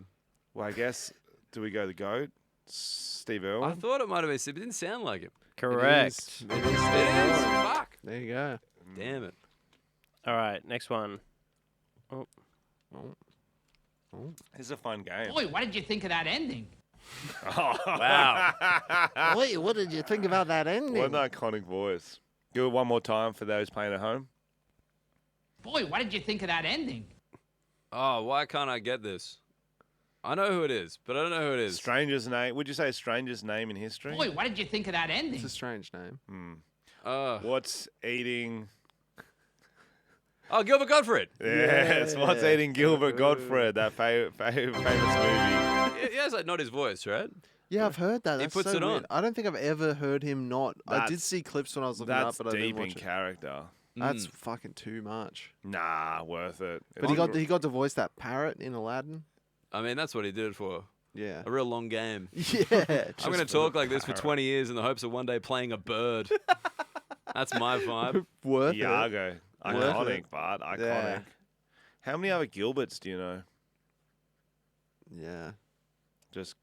Well, I guess, do we go the GOAT? Steve I Irwin? thought it might have been, but it didn't sound like him. Correct. It is. It is. Fuck. There you go. Damn it. All right, next one. It's a fun game. Boy, what did you think of that ending? Wow. Wait, what did you think about that ending? What an iconic voice. Do it one more time for those playing at home. Boy, what did you think of that ending? Oh, why can't I get this? I know who it is, but I don't know who it is. Stranger's name. Would you say strangest name in history? Boy, what did you think of that ending? It's a strange name. What's eating? Oh, Gilbert Gottfried. Yes. What's eating Gilbert Gottfried? That famous movie. He has like not his voice, right? Yeah, I've heard that. He That's puts so it on. weird. I don't think I've ever heard him not. I did That's- see clips when I was looking up, That's but I didn't deep in watch it. character. That's fucking too much. Nah, worth it. But he got to voice that parrot in Aladdin. I mean, that's what he did it for. Yeah. A real long game. Yeah. I'm going to talk like this for 20 years in the hopes of one day playing a bird. That's my vibe. Worth it. Iago. Worth Iconic, it. but iconic. Yeah. How many other Gilberts do you know? Yeah. Just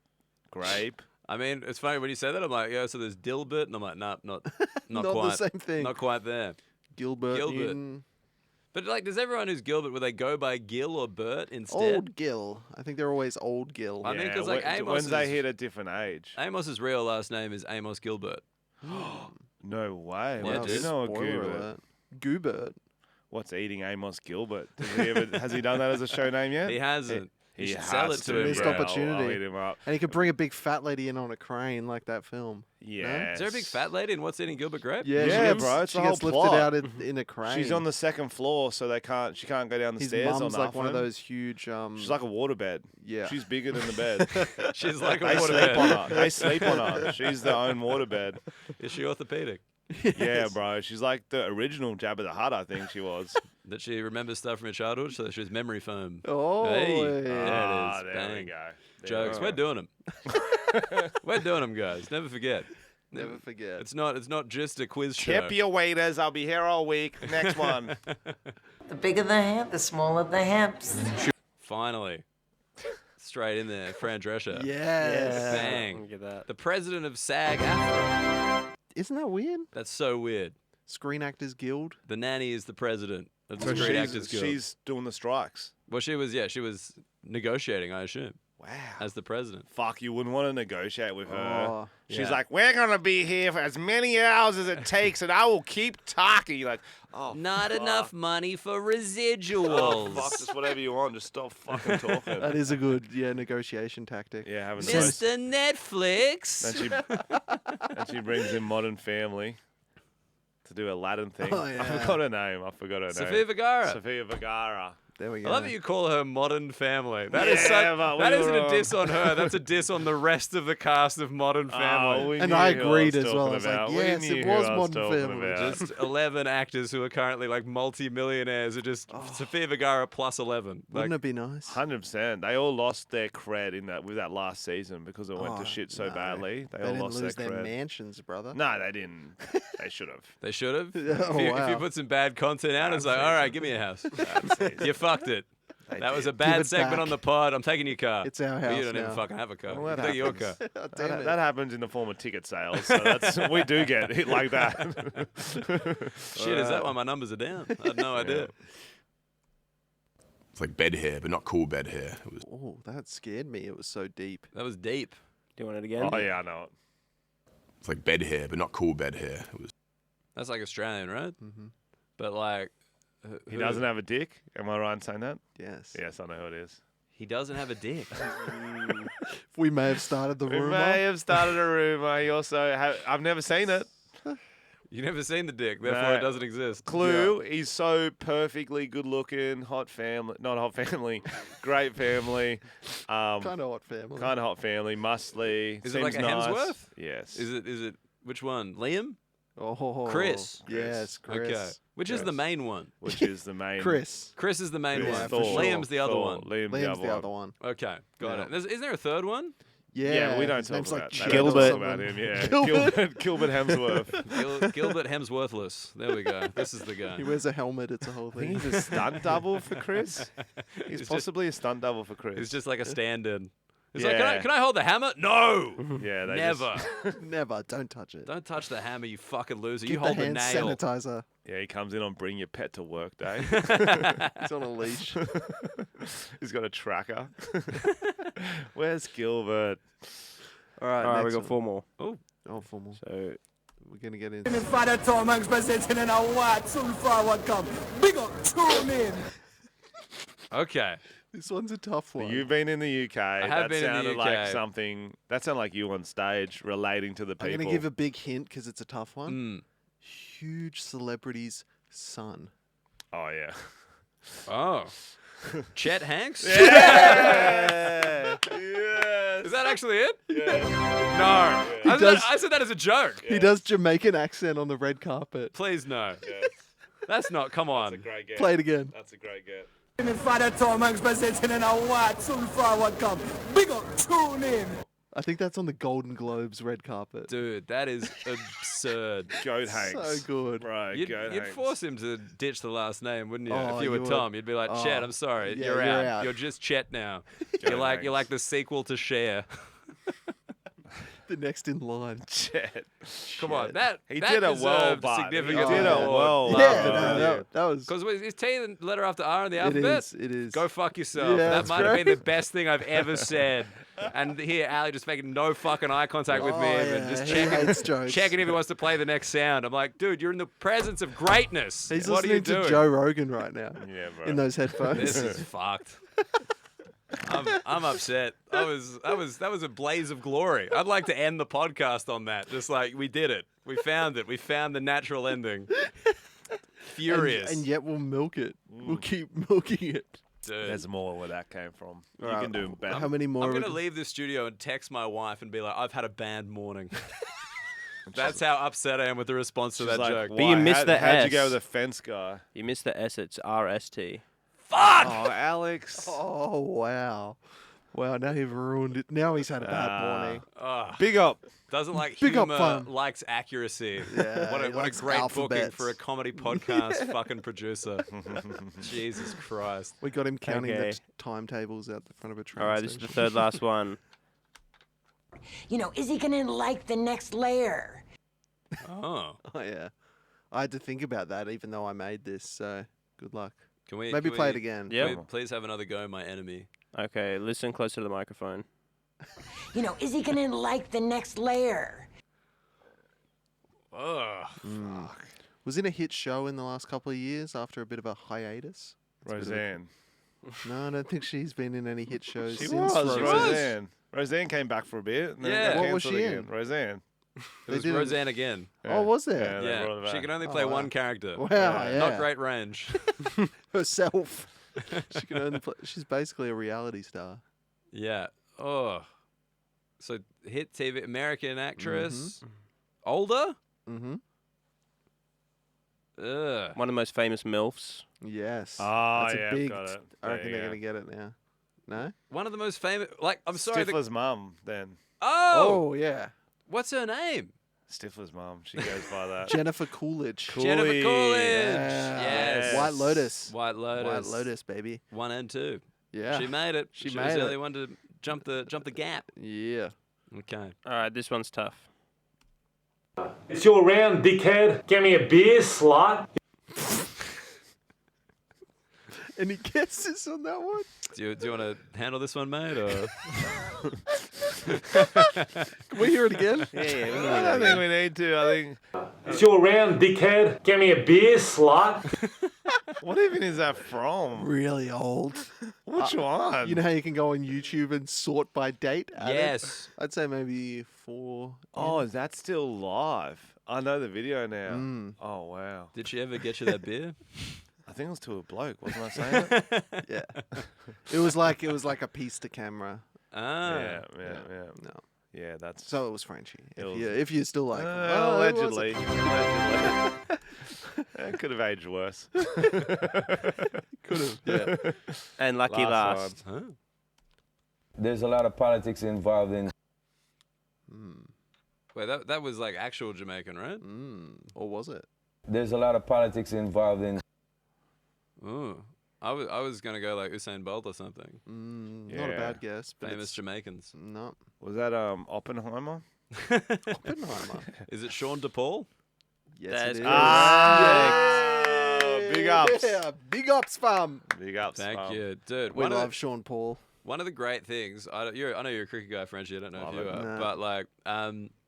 grape. I mean, it's funny when you say that. I'm like, yeah. So there's Dilbert, and I'm like, nah, not Not quite. the same thing. Not quite there. Gilbert. Gilbert. Newton. But like, does everyone who's Gilbert, would they go by Gil or Bert instead? Old Gil. I think they're always Old Gil. I mean, 'cause, like, Amos when they is- hit a different age. Amos's real last name is Amos Gilbert. No way. Yeah, Well, dude. you know a Spoiler Gilbert. alert. Goobert. What's eating Amos Gilbert? Has he done that as a show name yet? He hasn't. He should sell has it to him, Missed bro. opportunity. I'll eat him up. And he could bring a big fat lady in on a crane like that film. Yes. Is there a big fat lady in What's Eating Gilbert Grape? Yeah, Yeah, she bro, it's she the whole gets lifted plot. out in a crane. She's on the second floor, so she can't go down the His stairs mum's on like one of nothing. those huge. She's like a waterbed. Yeah. She's bigger than the bed. She's like a They sleep waterbed. on her. They sleep on her. She's their own waterbed. Is she orthopedic? Yeah, bro. She's like the original Jabba the Hutt, I think she was. That she remembers stuff from her childhood, so she's memory foam. Oh, Hey. yeah. There it is. There Bang. we go. There Jokes. we We're go. doing them. We're doing them, guys. Never forget. Never forget. It's not just a quiz show. Tip your waiters. I'll be here all week. Next one. The bigger the hand, the smaller the hips. Finally. Straight in there, Fran Drescher. Yes. Bang. Look at that. The president of SAG-AFTRA. Isn't that weird? That's so weird. Screen Actors Guild. The nanny is the president of the So Screen Actors Guild. she's doing the strikes. Well, she was negotiating, I assume. Wow. as the president. Fuck, you wouldn't want to negotiate with her. Oh, She's yeah. like, we're going to be here for as many hours as it takes, and I will keep talking. You're like, oh, Not fuck. enough money for Oh, residuals. fuck, just whatever you want. Just stop fucking talking. that is a good negotiation tactic. Yeah, having the most. Mr. Netflix. And she brings in Modern Family to do Aladdin thing. Oh, yeah. I forgot her name. Sofia Vergara. Sofia Vergara. There we I go. love that you call her Modern Family. That Yeah, is but we that isn't were a wrong. diss on her. That's a diss on the rest of the cast of Modern Family. Oh, we And knew I who agreed was as well. talking I was like, about. We yes, knew it who was I Modern talking Family. about. Just 11 actors who are currently like multi-millionaires are just Sofia Vergara plus 11. Wouldn't Like, it be nice? 100%. They all lost their cred with that last season because it went Oh, to shit so no. badly. They all didn't lost lose their their cred. mansions, brother. No, they didn't. They should have. they should have. Oh, If you wow. put some bad content out, it's like, all right, give me a house. You fucked it. That was a Give bad it segment back. on the pod. I'm taking your car. It's our But you house don't even now. fucking have a car. Well, I'm that taking your car. Oh, damn it. That happens in the form of ticket sales. So we do get hit like that. Shit, is that why my numbers are down? I had no idea. It's like bed hair, but not cool bed hair. It was Oh, that scared me. It was so deep. That was deep. Do you want it again? Oh, yeah, I know it. It's like bed hair, but not cool bed hair. It was That's like Australian, right? Mm-hmm. But like, He doesn't have a dick. Am I right in saying that? Yes. Yes, I know who it is. He doesn't have a dick. We may have started the We rumor. may have started a rumor. He also I've never seen it. You never seen the dick, therefore No. it doesn't exist. Clue, he's so perfectly good looking, hot family, not hot family, great family. Kind of hot family. Kind of hot family, muscly. Is it like seems a nice. Hemsworth? Yes. Is it which one? Liam? Oh, Chris. Yes, Chris. Okay. Which is the Chris. main one? Which is the main. Chris. Chris is the main Chris one. for sure. Liam's the other one. Liam's Liam's the other one. Okay, got Yeah. it. Isn't there a third one? Yeah, we don't his talk name's about like that. Chet Don't or talk something. about him. Yeah, Gilbert. Gilbert Hemsworth. Gilbert Hemsworthless. There we go. This is the guy. He wears a helmet. It's a whole I think thing. he's a stunt double for Chris. He's It's possibly a stunt double for Chris. It's just like a stand-in. It's like, Yeah. can I hold the hammer? No. yeah, they Never. Never. Don't touch it. Don't touch the hammer, you fucking loser. Get You hold the the hand nail. sanitizer. Yeah, he comes in on Bring Your Pet to Work Day. He's on a leash. He's got a tracker. Where's Gilbert? All right, All right, we next got one. 4 more. Oh, 4 more. So We're going to get in. Okay. This one's a tough one. You've been in the UK. have been in the sounded like UK. something. That sounded like you on stage relating to the I'm people. going to give a big hint because it's a tough one. Mm. Huge celebrity's son. Oh yeah. Oh. Chet Hanks? Yeah. Yes. Is that actually it? Yeah. No. does- I said that as a joke. He does Jamaican accent on the red carpet. Please no. Yes. That's not. Come That's a on. great get. Play it again. That's a great get. I think that's on the Golden Globes red carpet. Dude, that is absurd. Goat Hanks. So good. Bro, You'd Goat Hanks. force him to ditch the last name, wouldn't you? Oh, if you were you would. Tom, you'd be like, Chet, Oh, I'm sorry, yeah, you're you're out. out. You're just Chet now. Goat you're like Hanks. the sequel to Cher. The next in line. Chet. Come on, that He that did it well, deserved bud. He significant did it award. well. Yeah, bro. that was. Because is T the letter after R in the It alphabet? is. It is. Go fuck yourself. Yeah, that that's might have been the great. best thing I've ever said. And here, Ali just making no fucking eye contact with me, Oh, and yeah, just he checking, hates jokes. checking if he wants to play the next sound. I'm like, dude, you're in the presence of greatness. He's what are you listening doing? to Joe Rogan right now. Yeah, bro. In those headphones. This is fucked. I'm upset. That was a blaze of glory. I'd like to end the podcast on that. Just like we did it. We found it. We found the natural ending. Furious. And yet we'll milk it. We'll keep milking it. Dude. There's more where that came from. You Alright, can do better. How many more? I'm gonna leave the studio and text my wife and be like, I've had a bad morning. That's how upset I am with the response to She's that like, joke. But you missed the How'd you S. go with the fence guy? you missed the S. It's RST. Fuck! Oh, Alex. Oh wow, wow! Now he's ruined it. Now he's had a bad morning. Ugh. Big up. Doesn't like Big up humor, fun. likes accuracy. Yeah, what he a likes great booking alphabets. for a comedy podcast fucking producer. Jesus Christ. We got him counting Okay. the timetables out the front of a train. All right, this is the station. third last one. You know, is he gonna like the next layer? Oh. Oh yeah, I had to think about that, even though I made this. So good luck. Can we Maybe can play we- it again. Yeah. can we please have another go, my enemy. Okay, listen closer to the microphone. You know, is he gonna like the next layer? Ugh. Was in a hit show in the last couple of years after a bit of a hiatus. Roseanne. No, I don't think she's been in any hit shows She since was Roseanne. Roseanne. Roseanne came back for a bit. And then Yeah. got What was cancelled she again. in? Roseanne. It was didn't- Roseanne again. Oh, was there? they Yeah, brought her she back. can only play wow. one character. Wow, yeah. Not great range. Herself. She can only play. She's basically a reality star. Yeah. Oh. So hit TV American actress. Older? Mm-hmm. Ugh. One of the most famous MILFs. Yes. Oh, That's yeah, a I've big. got it. I There reckon you they're go. gonna get it now. No. One of the most famous. Like, I'm sorry. Stifler's mum, then. Oh. Yeah. What's her name? Stifler's mum. She goes by that. Jennifer Coolidge. Jennifer Coolidge. Coolidge. Yeah. Yes. White Lotus. White Lotus. White Lotus, baby. 1 and 2. Yeah. She made it. She was made the it. only one to jump the gap. Yeah. Okay. All right, this one's tough. It's your round, dickhead. Give me a beer, slut. Any guesses on that one? Do you want to handle this one, mate? Or Can we hear it again? I don't think we need to. I think. It's your round, dickhead. Give me a beer, slut. What even is that from? Really old. Which one? You know how you can go on YouTube and sort by date? added? Yes. I'd say maybe 4. Oh, is that still live? I know the video now. Mm. Oh, wow. did she ever get you that beer? I think it was to a bloke, wasn't I saying it? Yeah. It was like a piece to camera. Ah. Yeah. No. Yeah, that's. So it was Frenchy. It was- If you're still like, allegedly. Allegedly. It could have aged worse. could have. Yeah. And lucky last. Huh? There's a lot of politics involved in. Wait, that was like actual Jamaican, right? Or was it? There's a lot of politics involved in. Ooh. I was gonna go like Usain Bolt or something. Not a bad guess. But Famous it's- Jamaicans. No. Was that Oppenheimer? Oppenheimer. Is it Sean DePaul? Yes, That's it is. correct. Big ups. Yeah, big ups, fam. Big ups. Thank fam. you, dude. We love Sean Paul. One of the great things, I know you're a cricket guy, Frenchy. I don't know if you are, Nah. but like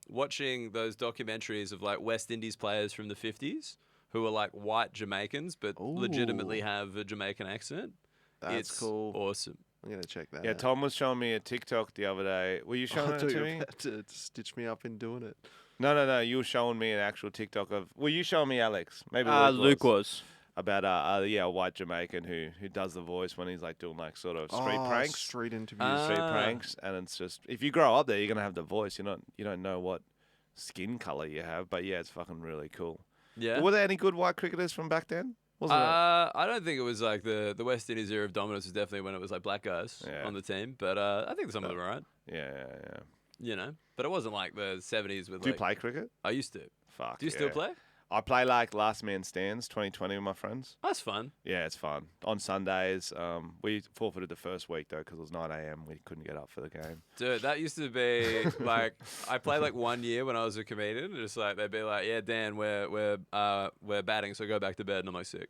watching those documentaries of like West Indies players from the 50s who are like white Jamaicans but legitimately Ooh. have a Jamaican accent. That's it's cool. Awesome. I'm gonna check that. Yeah, out. Tom was showing me a TikTok the other day. Were you showing I it thought to you were me? about to stitch me up in doing it. No. You were showing me an actual TikTok of. Were you showing me, Alex? Maybe Luke was. About a white Jamaican who does the voice when he's like doing like sort of street pranks. Street interviews. Street pranks, and it's just if you grow up there, you're gonna have the voice. You don't know what skin color you have, but yeah, it's fucking really cool. Yeah. But were there any good white cricketers from back then? Wasn't it? I don't think it was like the West Indies era of dominance was definitely when it was like black guys on the team, but I think some of them were right. Yeah. You know, but it wasn't like the 70s with. Do you like, play cricket? I used to. Fuck. Do you still play? I play like last man stands 2020 with my friends. That's fun. Yeah, it's fun. On Sundays, we forfeited the first week though because it was 9 a.m. We couldn't get up for the game. Dude, that used to be like I played like 1 year when I was a comedian. And just like they'd be like, "Yeah, Dan, we're batting, so go back to bed." And I'm like, "Sick."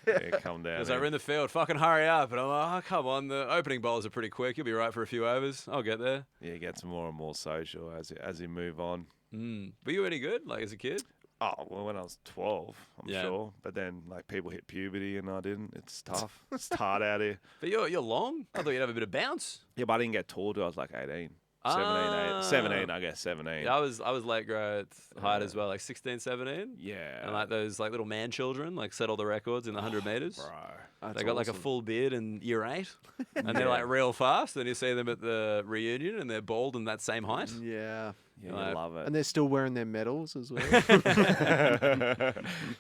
Yeah, come down. Because like, we're in the field, fucking hurry up. And I'm like, "Oh, come on, the opening bowls are pretty quick. You'll be right for a few overs. I'll get there." Yeah, it gets more and more social as you move on. Were you any good, like as a kid? Oh, well, when I was 12, I'm Yeah. sure. But then, like, people hit puberty and I didn't. It's tough. It's hard out here. But you're long. I thought you'd have a bit of bounce. Yeah, but I didn't get tall till I was like 18. 17, I guess, 17. Yeah, I was late growth height as well, like 16, 17. Yeah. And like those like little man children, like set all the records in the 100 meters. Bro. They got like a full beard in year 8, and they're like real fast. Then you see them at the reunion, and they're bald and that same height. Yeah. Yeah, Like- you love it. And they're still wearing their medals as well.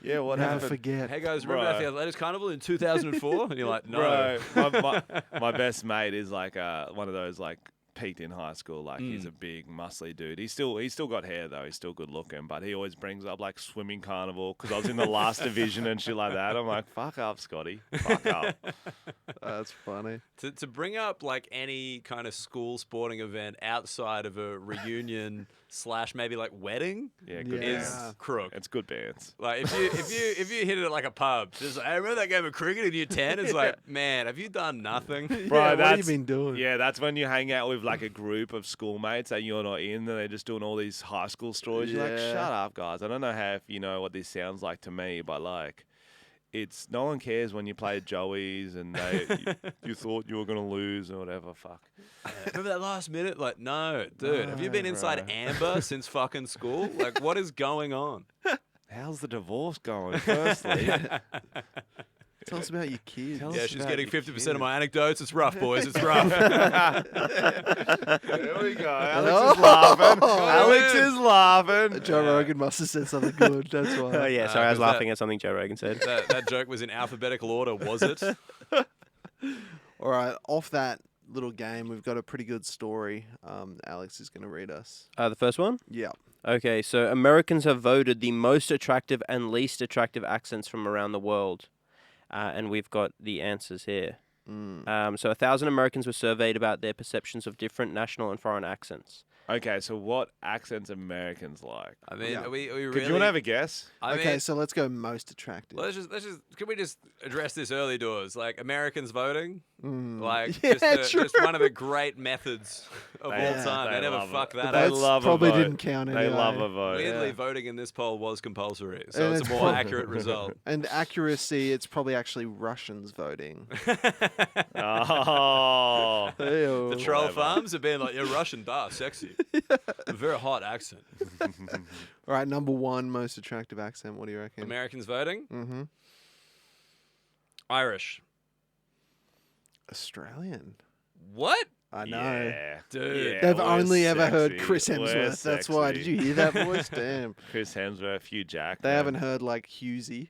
Yeah, what Never happened? forget. Hey guys, remember at the Athletics Carnival in 2004? And you're like, no. Bro, my best mate is like one of those like peaked in high school. Like he's a big muscly dude. He's still got hair though. He's still good looking, but he always brings up like swimming carnival because I was in the last division and shit like that. I'm like, fuck up, Scotty. Fuck up. That's funny. To bring up like any kind of school sporting event outside of a reunion / maybe like wedding good is bands. crook. It's good bands. Like if you hit it at like a pub, just like, I remember that game of cricket in year 10. It's like, man, have you done nothing? Bro, what have you been doing? Yeah, that's when you hang out with like a group of schoolmates that you're not in, and they're just doing all these high school stories. You're like, Yeah. shut up, guys. I don't know how if you know what this sounds like to me, but like, it's no one cares when you play Joey's and you thought you were gonna lose or whatever. Fuck. Remember that last minute? Like, no, dude. Have you been inside bro. Amber since fucking school? Like, what is going on? How's the divorce going? Firstly, Tell us about your kids. Yeah, she's getting 50% of my anecdotes. It's rough, boys. It's rough. There we go. Alex is laughing. Alex is laughing. Joe Rogan must have said something good. That's why. Oh yeah, sorry, I was 'cause laughing at something Joe Rogan said. that joke was in alphabetical order, was it? All right, off that little game, we've got a pretty good story. Alex is going to read us. The first one? Yeah. Okay, so Americans have voted the most attractive and least attractive accents from around the world. And we've got the answers here. So 1,000 Americans were surveyed about their perceptions of different national and foreign accents. Okay, so what accents Americans like? I mean, Yeah. are we really? Could you want to have a guess? I Okay, mean, so let's go most attractive. let's just. Can we just address this early doors? Like Americans voting, like Yeah, just true. one of the great methods of all time. They never love fuck it. that They up. votes love probably a vote. didn't count They anyway. love a vote. Weirdly, voting in this poll was compulsory, so And it's it's a more prob- accurate result. And accuracy, it's probably actually Russians voting. Oh. Ew. The troll Whatever. farms have been like, you're Russian, sexy. A very hot accent. All right, number one most attractive accent. What do you reckon? Americans voting? Mm-hmm. Irish. Australian. What? I know. Yeah. Dude. Yeah, They've we're only ever heard sexy. Chris We're Hemsworth. That's why. Did sexy. you hear that voice? Damn. Chris Hemsworth, Hugh Jack. They haven't heard like Husey.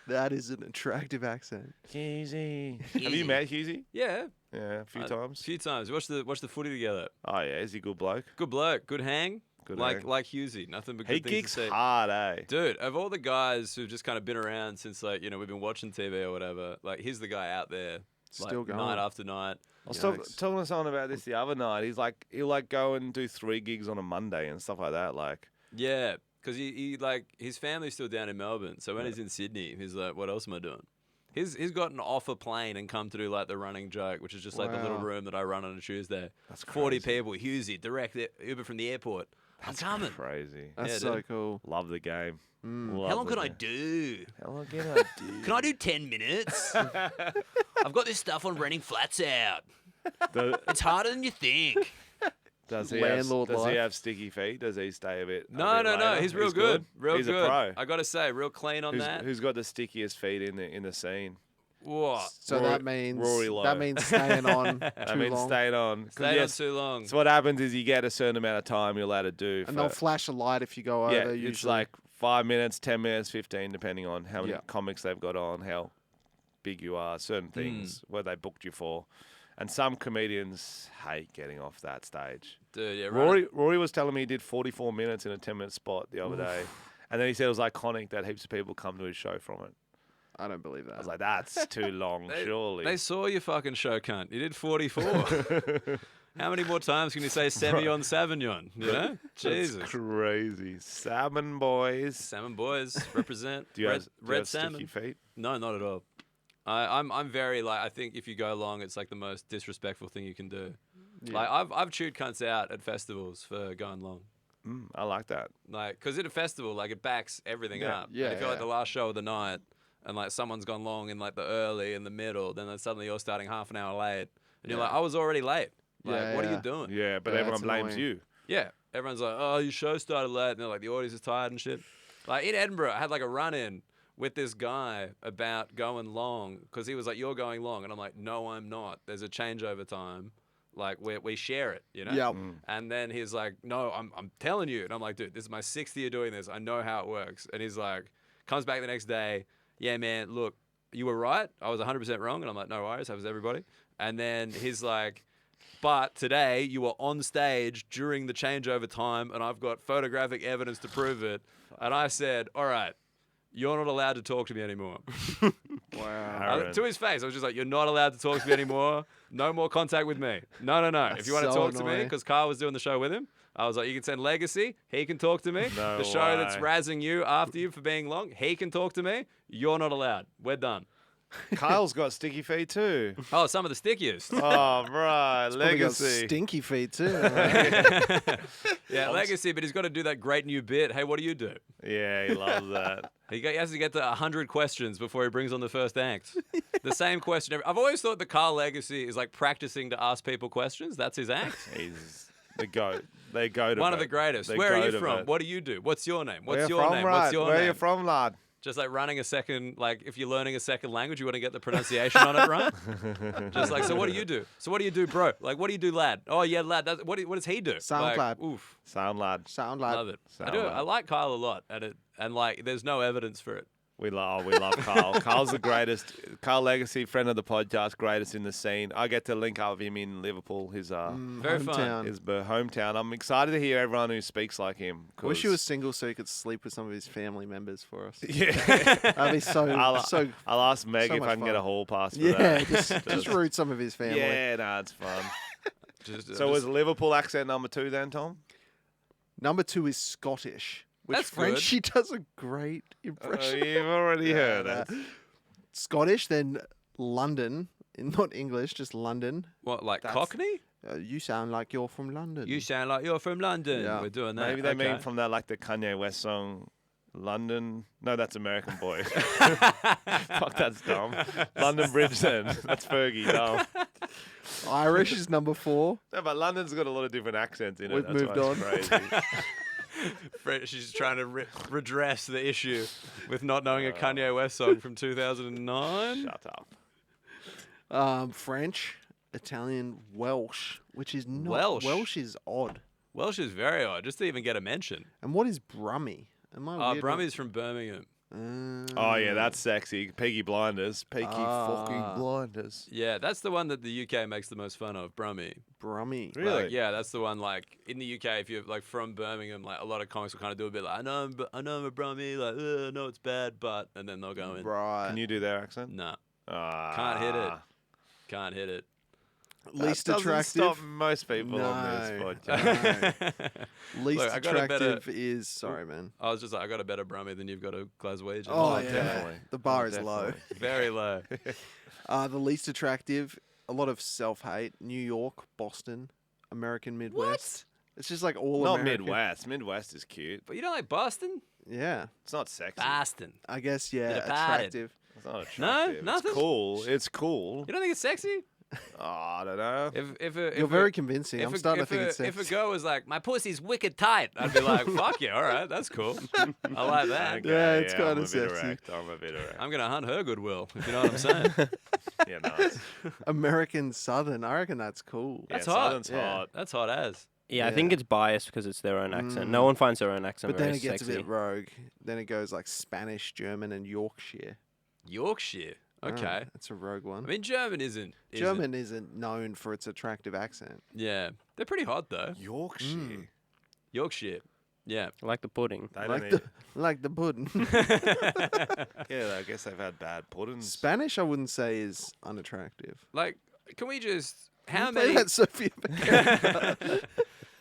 That is an attractive accent. Husey. Have you met Husey? Yeah. Yeah, a few times. A few times. Watch the footy together. Oh yeah, is he a good bloke? Good bloke. Good hang. Good like hang. like Husey. Nothing but good He things to kicks say. hard, eh? Dude, of all the guys who've just kind of been around since like, we've been watching TV or whatever, like he's the guy out there. Still like, going. night after night. I was Yikes. talking to someone about this the other night. He'll go and do 3 gigs on a Monday and stuff like that. Like, Yeah, because he like his family's still down in Melbourne, so when he's in Sydney, he's like, "What else am I doing?" He's gotten off a plane and come to do like the running joke, which is just like the little Wow. room that I run on a Tuesday. That's 40 crazy. people, Husey, direct Uber from the airport. That's I'm coming. crazy. That's Yeah, so dude. cool. Love the game. How long can I do? How long can I do? Can I do 10 minutes? I've got this stuff on renting flats out. It's harder than you think. Does he Landlord does he life. have sticky feet? Does he stay a bit? No. later? He's real good. Real He's good. a pro. I gotta say, real clean on that. Who's got the stickiest feet in the scene? What? So Rory- that means Rory Lowe. that means staying on I too mean, long. staying on. 'Cause Stay yes, on too long. So what happens is you get a certain amount of time you're allowed to do. And they'll flash a light if you go over. yeah, Usually. it's like 5 minutes, 10 minutes, 15, depending on how many Yeah. comics they've got on, how big you are, certain things, where they booked you for. And some comedians hate getting off that stage. Dude, yeah, right. Rory was telling me he did 44 minutes in a 10-minute spot the other day. And then he said it was iconic that heaps of people come to his show from it. I don't believe that. I was like, that's too long, surely. They saw your fucking show, cunt. You did 44. How many more times can you say Semillon Savignon? You know? Jesus. That's crazy. Salmon boys. Salmon boys represent. Do you red have, do you red have salmon. sticky feet? No, not at all. I'm very like, I think if you go long, it's like the most disrespectful thing you can do. Yeah. Like I've chewed cunts out at festivals for going long. I like that. Like, cause at a festival, like it backs everything Yeah. up. Yeah, And if you're like yeah. the last show of the night, and like someone's gone long in like the early and the middle, then suddenly you're starting half an hour late, and you're Yeah. like, I was already late. Like, Yeah, what are yeah. you doing? Yeah, but Yeah, everyone that's blames annoying. you. Yeah, everyone's like, oh, your show started late, and they're like, the audience is tired and shit. Like in Edinburgh, I had like a run-in with this guy about going long, because he was like, you're going long, and I'm like, no, I'm not. There's a changeover time. Like we share it, you know? Yep. And then he's like, no, I'm telling you. And I'm like, dude, this is my 6th year doing this. I know how it works. And he's like, comes back the next day. Yeah, man, look, you were right. I was 100% wrong. And I'm like, no worries. That was everybody. And then he's like, but today you were on stage during the changeover time and I've got photographic evidence to prove it. And I said, all right, you're not allowed to talk to me anymore. Wow. To his face, I was just like, "You're not allowed to talk to me anymore. No more contact with me. No. If you want to so talk to me, annoying. because Carl was doing the show with him, I was like, you can send Legacy. He can talk to me. No the show that's way. razzing you after you for being long, he can talk to me. You're not allowed. We're done." Kyle's got sticky feet too. Oh, some of the stickiest. Oh, right. Probably got Legacy. stinky feet too. Yeah, Legacy, but he's got to do that great new bit. Hey, what do you do? Yeah, he loves that. He has to get to 100 questions before he brings on the first act. The same question. I've always thought the Carl Legacy is like practicing to ask people questions. That's his act. He's the goat. They go to One of the greatest. Where are you from? What do you do? What's your name? What's your name? What's your Where name? you from, lad? Just like running a second, like if you're learning a second language, you want to get the pronunciation on it right. Just like, so what do you do? So what do you do, bro? Like, what do you do, lad? Oh yeah, lad. What does he do? Sound like, lad. Oof. Sound lad. Sound lad. Love it. Sound I do. lad. I like Kyle a lot, and like, there's no evidence for it. We love Kyle. Kyle's the greatest. Kyle Legacy, friend of the podcast, greatest in the scene. I get to link up with him in Liverpool, his Very fun. hometown. his hometown. I'm excited to hear everyone who speaks like him. I wish he was single so he could sleep with some of his family members for us. Yeah. That'd be so. I'll ask Meg so if much I can get a fun. hall pass for Yeah, that. just root some of his family. Yeah, no, it's fun. So was Liverpool accent number 2 then, Tom? Number 2 is Scottish, which That's good. Frenchy does a great impression. You've already heard it. Scottish, then London, not English, just London. What, like Cockney? You sound like you're from London. You sound like you're from London. Yeah. We're doing that. Maybe they mean Okay. from that, like the Kanye West song, London. No, that's American Boy. Fuck, that's dumb. London Bridge then. That's Fergie, dumb. Irish is number 4. No, but London's got a lot of different accents in it. We've That's moved why it's on. crazy. She's trying to redress the issue with not knowing a Kanye West song from 2009. Shut up. French, Italian, Welsh, which is not... Welsh? Welsh is odd. Welsh is very odd, just to even get a mention. And what is Brummie? Am I Oh, weird? Brummie's from Birmingham. Oh, yeah, that's sexy. Peaky Blinders. Peaky fucking Blinders. Yeah, that's the one that the UK makes the most fun of, Brummie. Brummie. Really? Like, yeah, that's the one, like, in the UK, if you're, like, from Birmingham, like, a lot of comics will kind of do a bit like, I know I'm a Brummie, like, I know it's bad, but, and then they'll go in. Right. Can you do their accent? No. Can't hit it. Can't hit it. Least that attractive. doesn't stop most people on this No. podcast. Least Look, I got a attractive better- is... Sorry, man. I was just like, I got a better Brummie than you've got a Glaswegian. Oh, yeah. yeah. definitely. The bar Oh, is low. definitely. Very low. The least attractive, a lot of self-hate. New York, Boston, American Midwest. It's just like all Not American. Midwest. Midwest is cute. But you don't like Boston? Yeah. It's not sexy. Boston. I guess, yeah, Bit of parted. attractive. It's not attractive. nothing? It's cool. It's cool. You don't think it's sexy? Oh, I don't know. You're very convincing. I'm starting to think it's If a sexy. girl was like, my pussy's wicked tight, I'd be like, fuck yeah, all right, that's cool. I like that. Okay, Yeah, it's kinda I'm a bit sexy. erect. I'm a bit erect. I'm going to hunt her goodwill, if you know what I'm saying. Yeah, nice. American Southern. I reckon that's cool. That's yeah, hot. Southern's hot. That's hot as. Yeah, I think it's biased because it's their own accent. No one finds their own accent But then very it gets sexy. a bit rogue. Then it goes like Spanish, German, and Yorkshire. Yorkshire. Okay. That's a rogue one. I mean, German isn't. German isn't known for its attractive accent. Yeah. They're pretty hot, though. Yorkshire. Yorkshire. Yeah. Like the pudding. They Like don't the, eat. like the pudding. Yeah, I guess they've had bad puddings. Spanish, I wouldn't say is unattractive. Like, can we just. How Play many. that Sophia Vergara.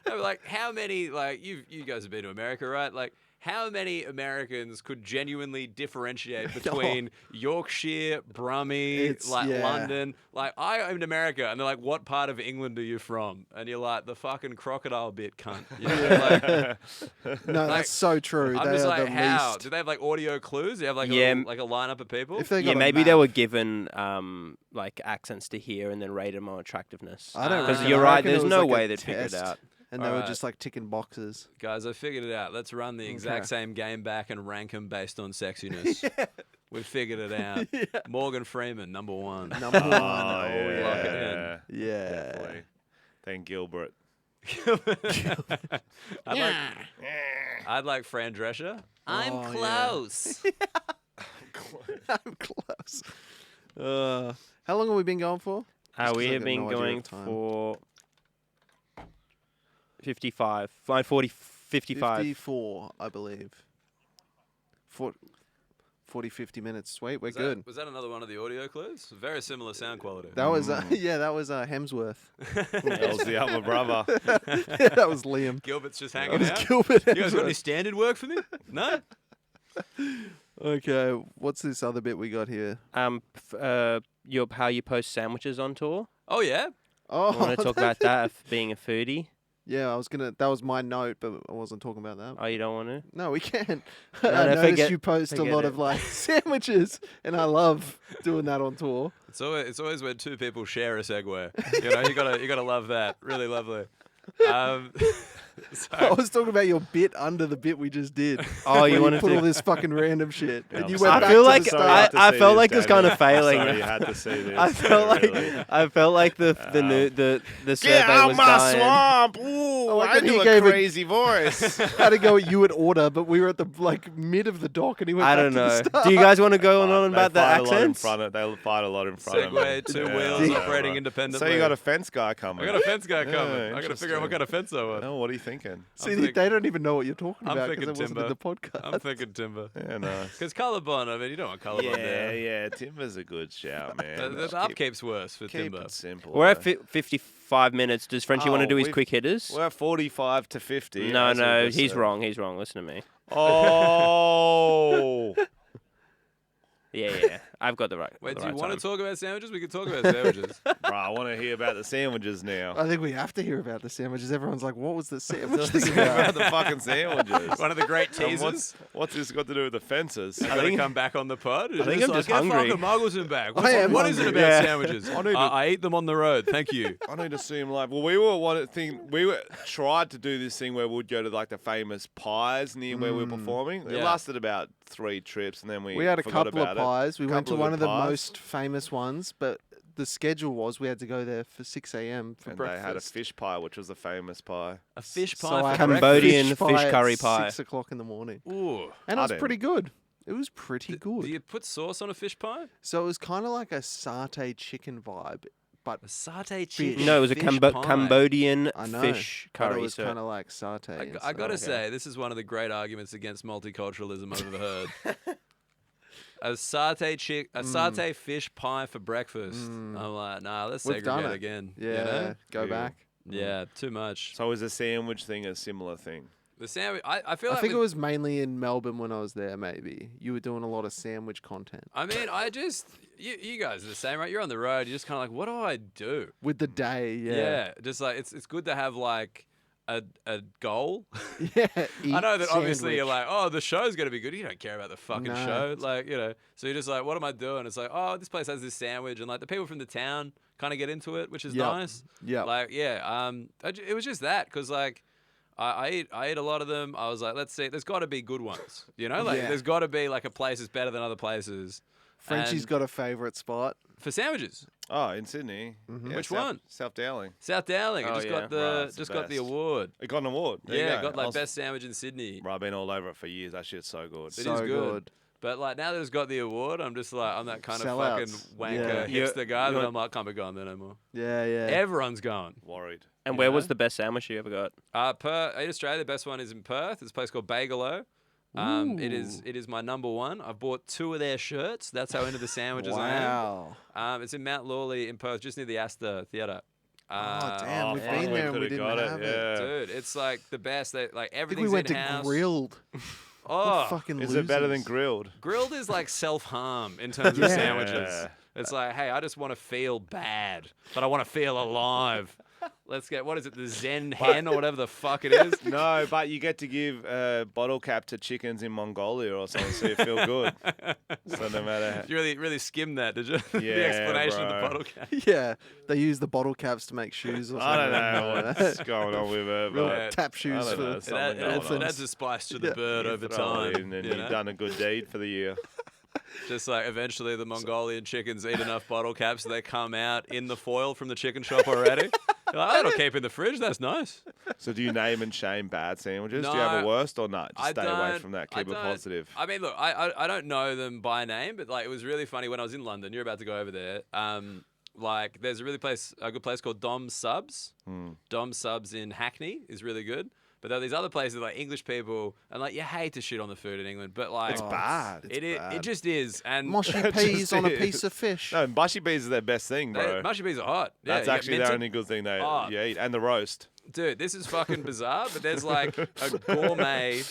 No, like, how many. Like, you guys have been to America, right? Like, how many Americans could genuinely differentiate between Yorkshire, Brummie, It's- like yeah. London? Like, I'm in America, and they're like, "What part of England are you from?" And you're like, "The fucking crocodile bit, cunt." You know, like, No, Like, that's so true. I'm They just are like, the how? least. Do they have like audio clues? Do you have like Yeah. like a lineup of people? If they Yeah, got a maybe they map. were given like accents to hear and then rated them on attractiveness. I don't Because reckon. you're I right. reckon it There's was no like a way they'd figure it test, out. And they were Alright. just like ticking boxes. Guys, I figured it out. Let's run the exact Okay. same game back and rank them based on sexiness. We figured it out. Morgan Freeman, number one. Number one. Oh, Oh, Lock yeah. it Yeah. Definitely. Then Gilbert. I'd like Fran Drescher. I'm Oh, yeah. close. I'm close. How long have we been going for? Just 'cause We I have got been no idea going of time. for 55. Line 40, 55. 54, I believe. 40, 50 minutes. Sweet, we're Was good. was that another one of the audio clues? Very similar sound quality. That was that was Hemsworth. That was the other brother. Yeah, that was Liam. Gilbert's just That hanging was out. Gilbert You guys got any Hemsworth. standard work for me? No? Okay, what's this other bit we got here? How you post sandwiches on tour. Oh, yeah? Oh, Want to talk about that? Being a foodie. Yeah, I was gonna. That was my note, but I wasn't talking about that. Oh, you don't want to? No, we can. No, I no, noticed forget- you post a forget lot it. of like sandwiches, and I love doing that on tour. It's always when two people share a segue. You know, you gotta love that. Really lovely. I was talking about your bit under the bit we just did. Oh, you where wanted put to- all this fucking random shit, and Yeah, you I'm went sorry. back I feel to like the start. I felt like it was kind of Daniel. failing. Sorry, you had to see this. I felt Really. like the survey Get out was my dying. swamp! Ooh, like I that he do a gave it- crazy voice. Had to go at you at order, but we were at the like mid of the dock, and he went. I back don't to the know. start. Do you guys want to go on about the They fight a lot in accents? front of. They fight a lot in front of me. Segway, two wheels, operating independently. So you got a fence guy coming. I got a fence guy Yeah, coming. I got to figure out what kind of fence I want. Oh, what are you thinking? See, they don't even know what you're talking I'm about because thinking it wasn't in timber. the podcast. I'm thinking timber. Yeah, no. Because Colorbond, I mean, you don't want Colorbond there. Yeah, Timber's a good shout, man. The upkeep's worse for keep timber. it simple. We're at 55 minutes. Does Frenchy want to do his quick hitters? We're at 45 to 50. No, as no, we just he's said. wrong. He's wrong. Listen to me. Oh. Yeah. I've got the right. Wait, the do you right want time. to talk about sandwiches? We can talk about sandwiches. Bro, I want to hear about the sandwiches now. I think we have to hear about the sandwiches. Everyone's like, "What was the sandwich Let's thing hear about?" about the fucking sandwiches. One of the great And teasers. what's this got to do with the fences? I think come back on the pod. I think I'm just hungry. Get fucking Muggleton back. I am What is it hungry. about Yeah. sandwiches? I need to- I eat them on the road. Thank you. I need to see him live. Well, we were tried to do this thing where we'd go to like the famous pies near where we were performing. It Yeah. lasted about 3 trips, and then we We had a forgot couple of about pies. it. We went to Couple one of the pies. most famous ones, but the schedule was we had to go there for 6 a.m. for And breakfast. they had a fish pie, which was the famous pie. A fish So pie I for had a Cambodian fish fish at curry pie. 6 o'clock in the morning, Ooh. and it I was didn't. pretty good. It was pretty Do good. you put sauce on a fish pie? So it was kind of like a satay chicken vibe, but A satay chicken. No, it was a fish pie. Cambodian I know fish but curry. it was so- kind of like satay. I gotta instead. say, this is one of the great arguments against multiculturalism I've ever heard. A satay fish pie for breakfast. I'm like, nah, let's We've done segregate it. again. Yeah, You know? go Yeah. back. Yeah, too much. So is the sandwich thing a similar thing? The sandwich. I feel I like think it with- was mainly in Melbourne when I was there. Maybe you were doing a lot of sandwich content I mean, you guys are the same, right? You're on the road. You're just kind of like, what do I do? with the day. Yeah, Yeah, just like it's good to have like a goal. yeah. I know that obviously you're sandwich. like, oh, the show's gonna be good. You don't care about the fucking No. show, like so you're just like, what am I doing? It's like, oh, this place has this sandwich, and like the people from the town kind of get into it, which is Yep. nice. Yep. Like it was just that because like. I eat a lot of them. I was like, let's see. There's got to be good ones, you know. Like, Yeah. there's got to be like a place that's better than other places. Frenchie's And got a favourite spot. for sandwiches. Oh, in Sydney. Mm-hmm. Yeah, Which South, one? South Dowling. South Dowling. It Oh, just yeah. got the Right, it's the just got the best. award. It got an award. There you Yeah, go. got I like was- best sandwich in Sydney. Bro, I've been all over it for years. That shit's so good. It So is good. But like now that it's got the award, I'm just like I'm that kind of Sellouts. fucking wanker Yeah. hipster guy that you're- I'm like can't be going there no more. Yeah, yeah. Everyone's going. Worried. And where was the best sandwich you ever got? In Australia, the best one is in Perth. It's a place called Bagelo. It is my number one. I've bought 2 of their shirts. That's how into the sandwiches Wow. I am. It's in Mount Lawley in Perth, just near the Astor Theatre. Oh damn, we've fuck, been there and we could've didn't got have it. yeah. Dude, it's like the best. Like I think everything's we went to in-house. grilled. Oh, What fucking Is it better than losers. grilled? grilled is like self-harm in terms of Yeah. sandwiches. It's like, hey, I just want to feel bad, but I want to feel alive. Let's get, what is it, the Zen hen or whatever the fuck it is? No, but you get to give a bottle cap to chickens in Mongolia or something, so you feel good. So no matter. You really skimmed that, did you? the Yeah, explanation of the bro. bottle cap. Yeah, they use the bottle caps to make shoes or something. I don't know what's going on with it, Real but tap I shoes don't know, for something It going on. adds a spice to the Yeah. bird You over throw it time. in and you you've know? done a good deed for the year. Just like eventually the Mongolian chickens eat enough bottle caps so they come out in the foil from the chicken shop already. You're like, that'll keep in the fridge. That's nice. So do you name and shame bad sandwiches? Do you have a No, worst or not? Just I stay away don't- from that. I Keep it don't- positive. I mean, look, I don't know them by name, but like it was really funny when I was in London. You're about to go over there. Like, there's a good place called Dom Subs. Dom Subs in Hackney is really good. But there are these other places like English people, and like you hate to shit on the food in England, but like It's bad. It just is. And Mushy peas on a piece of fish. No, mushy peas are their best thing, bro. mushy peas are hot. Yeah, That's you get actually the minted. only good thing Oh. you eat, and the roast. Dude, this is fucking bizarre, but there's like a gourmet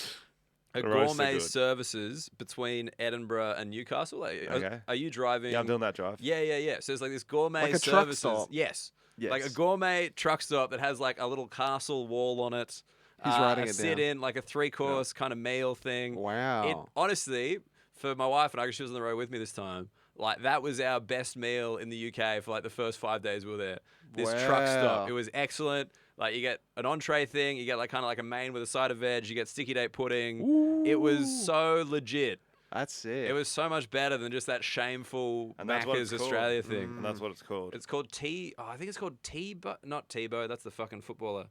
good. services between Edinburgh and Newcastle. Like, Okay. are you driving? Yeah, I'm doing that drive. Yeah. So there's like this gourmet Like a truck services. stop. Yes. Yes. Like a gourmet truck stop that has like a little castle wall on it. He's writing a it sit down. in, like a 3-course kind of meal thing. Wow. Honestly, for my wife and I, 'cause she was on the road with me this time, like that was our best meal in the UK for like the first 5 days we were there. This truck stop. Wow. It was excellent. Like you get an entree thing, you get like kind of like a main with a side of veg, you get sticky date pudding. It was so legit. That's it. It was so much better than just that shameful And that's what it's Macca's called. Australia thing. And that's what it's called. It's called I think it's called Tebow. Not Tebow. That's the fucking footballer.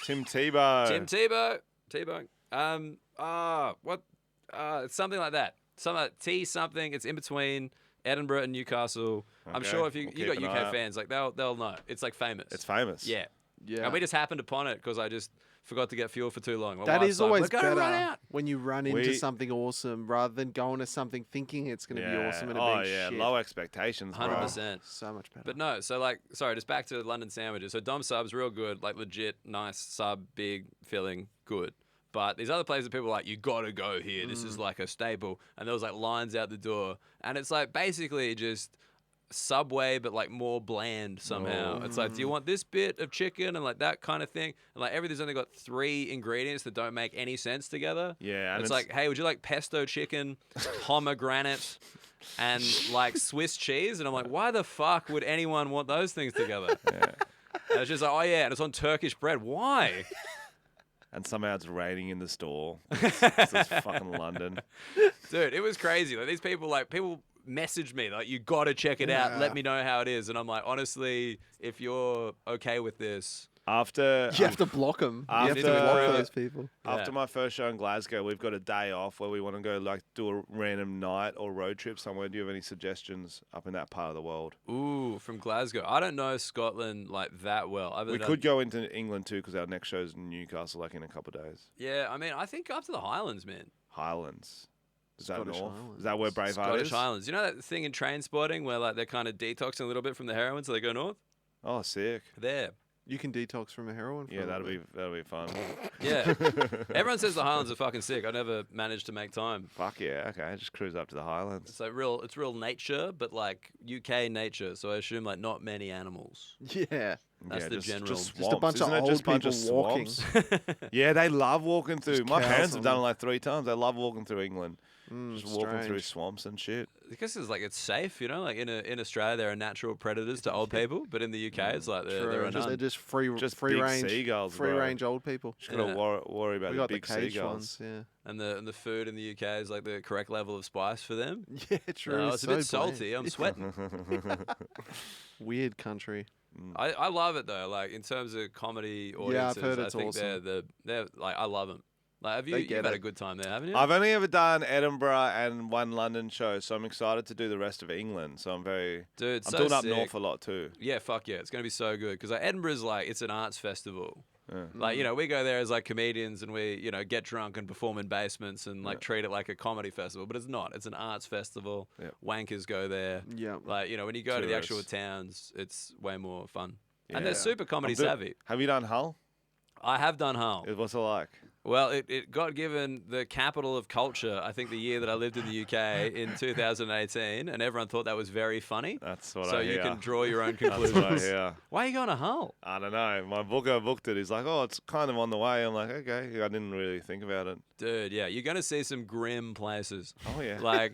Tim Tebow. Tim Tebow. It's something like that. Something like T something. It's in between Edinburgh and Newcastle. I'm Okay, sure if we'll you keep got an eye UK out. fans, like they'll know. It's like famous. It's famous. Yeah. Yeah. And we just happened upon it because I just forgot to get fuel for too long. My That wife's is like, always "We're gonna better run out." when you run into something awesome rather than going to something thinking it's going to be awesome and it being shit. low expectations, bro. 100%. So much better. But no, so like, sorry, just back to London sandwiches. So Dom Sub's real good, like legit, nice sub, big, filling, good. But these other places, people are like, you gotta go here. This is like a staple. And there was like lines out the door. And it's like basically just Subway, but like more bland somehow. It's like, do you want this bit of chicken and like that kind of thing? And like everything's only got 3 ingredients that don't make any sense together. Yeah. And It's like, hey, would you like pesto chicken, pomegranate, and like Swiss cheese? And I'm like, why the fuck would anyone want those things together? Yeah. And it's just like, oh yeah, and it's on Turkish bread. Why? And somehow it's raining in the store. It's fucking London. Dude, it was crazy. Like these people messaged me like, you gotta check it out. Let me know how it is. And I'm like, honestly, if you're okay with this, After you have to block them. You have to block those people. After my first show in Glasgow, we've got a day off where we want to go like do a random night or road trip somewhere. Do you have any suggestions up in that part of the world? ooh, from Glasgow. I don't know Scotland like that well. We could go into England too because our next show's in Newcastle like in a couple of days. Yeah, I mean, I think up to the Highlands, man. Highlands. Is that Scottish north? Highlands. Is that where Braveheart Scottish is? Highlands. You know that thing in Train Spotting where like they're kind of detoxing a little bit from the heroin, so they go north? Oh, sick. There. You can detox from a heroin. For Yeah, a that'll little be fun. Yeah. Everyone says the Highlands are fucking sick. I never managed to make time. Fuck yeah. Okay, just cruise up to the Highlands. It's like it's real nature, but like UK nature. So I assume like not many animals. bit. Yeah. That's Yeah, the just- general. just Just a bunch Isn't of it old just bunch people of walking. swamps? Yeah, they love walking through. Just My cows parents have on done it them. like 3 times. They love walking through England. Just walking through strange. swamps and shit. Because it's like it's safe, you know. Like in Australia, there are natural predators to old people, but in the UK, it's like there are They're none. just free Just free big range seagulls, free bro. range old people. Just gotta Yeah. worry about We the got the big caged seagulls. ones. Yeah. And the food in the UK is like the correct level of spice for them. Yeah, true. No, it's a bit so bland. salty. I'm sweating. Weird country. I love it though. Like in terms of comedy Yeah, I've audiences, heard I it's think awesome. they're like I love them. Like They you've get had it. a good time there, haven't you? I've only ever done Edinburgh and 1 London show, so I'm excited to do the rest of England. So I'm Dude, I'm so doing up sick. north a lot too. Yeah, fuck yeah, it's gonna be so good because like, Edinburgh's like it's an arts festival. Yeah. Like you know, we go there as like comedians and we get drunk and perform in basements and like treat it like a comedy festival, but it's not. It's an arts festival. Yeah. Wankers go there. Yeah. Like when you go to the actual Tourists. towns, it's way more fun. Yeah. And they're super comedy savvy. Have you done Hull? I have done Hull. What's it like? Well, it got given the capital of culture, I think, the year that I lived in the UK in 2018, and everyone thought that was very funny. That's what so I hear. you can draw your own That's conclusions. what I hear. Why are you going to Hull? I don't know. My booker booked it. He's like, oh, it's kind of on the way. I'm like, okay. I didn't really think about it. Dude, yeah, you're going to see some grim places. Oh, yeah. Like,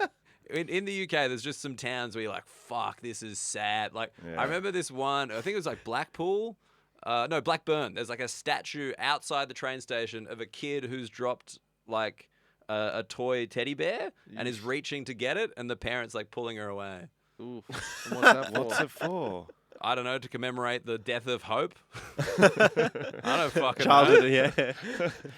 in the UK, there's just some towns where you're like, fuck, this is sad. Like, Yeah. I remember this one, I think it was like Blackpool. No, Blackburn. There's like a statue outside the train station of a kid who's dropped like a toy teddy bear and is reaching to get it, and the parents like pulling her away. Oof. And what's that for? What's it for? I don't know, to commemorate the death of hope. I don't fucking Childhood, know. yeah.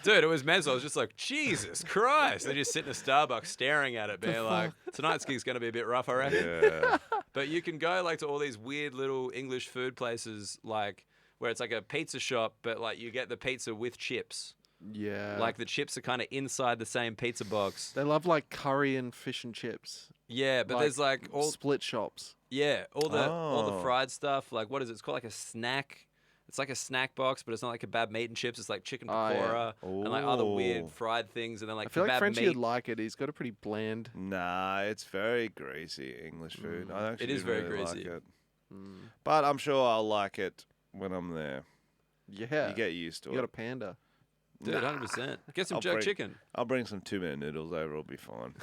Dude, it was mental. I was just like, Jesus Christ. They just sit in a Starbucks staring at it, being like, tonight's gig's going to be a bit rough, I reckon. Yeah. But you can go like to all these weird little English food places, like where it's like a pizza shop, but like you get the pizza with chips. Yeah. Like the chips are kind of inside the same pizza box. They love like curry and fish and chips. Yeah, but there's like all split shops. Yeah, all the Oh. fried stuff. Like what is it? It's called like a snack. It's like a snack box, but it's not like kebab meat and chips. It's like chicken pakora and like other weird Ooh. fried things, and then like I feel kebab like Frenchy meat. would like it. He's got a pretty bland. Nah, it's very greasy English food. I actually It is didn't very really greasy. like it. But I'm sure I'll like it when I'm there. Yeah. You get used to You it. got a panda. Dude, 100%. Get some I'll jerk bring- chicken. I'll bring some 2-minute noodles over. It'll be fine.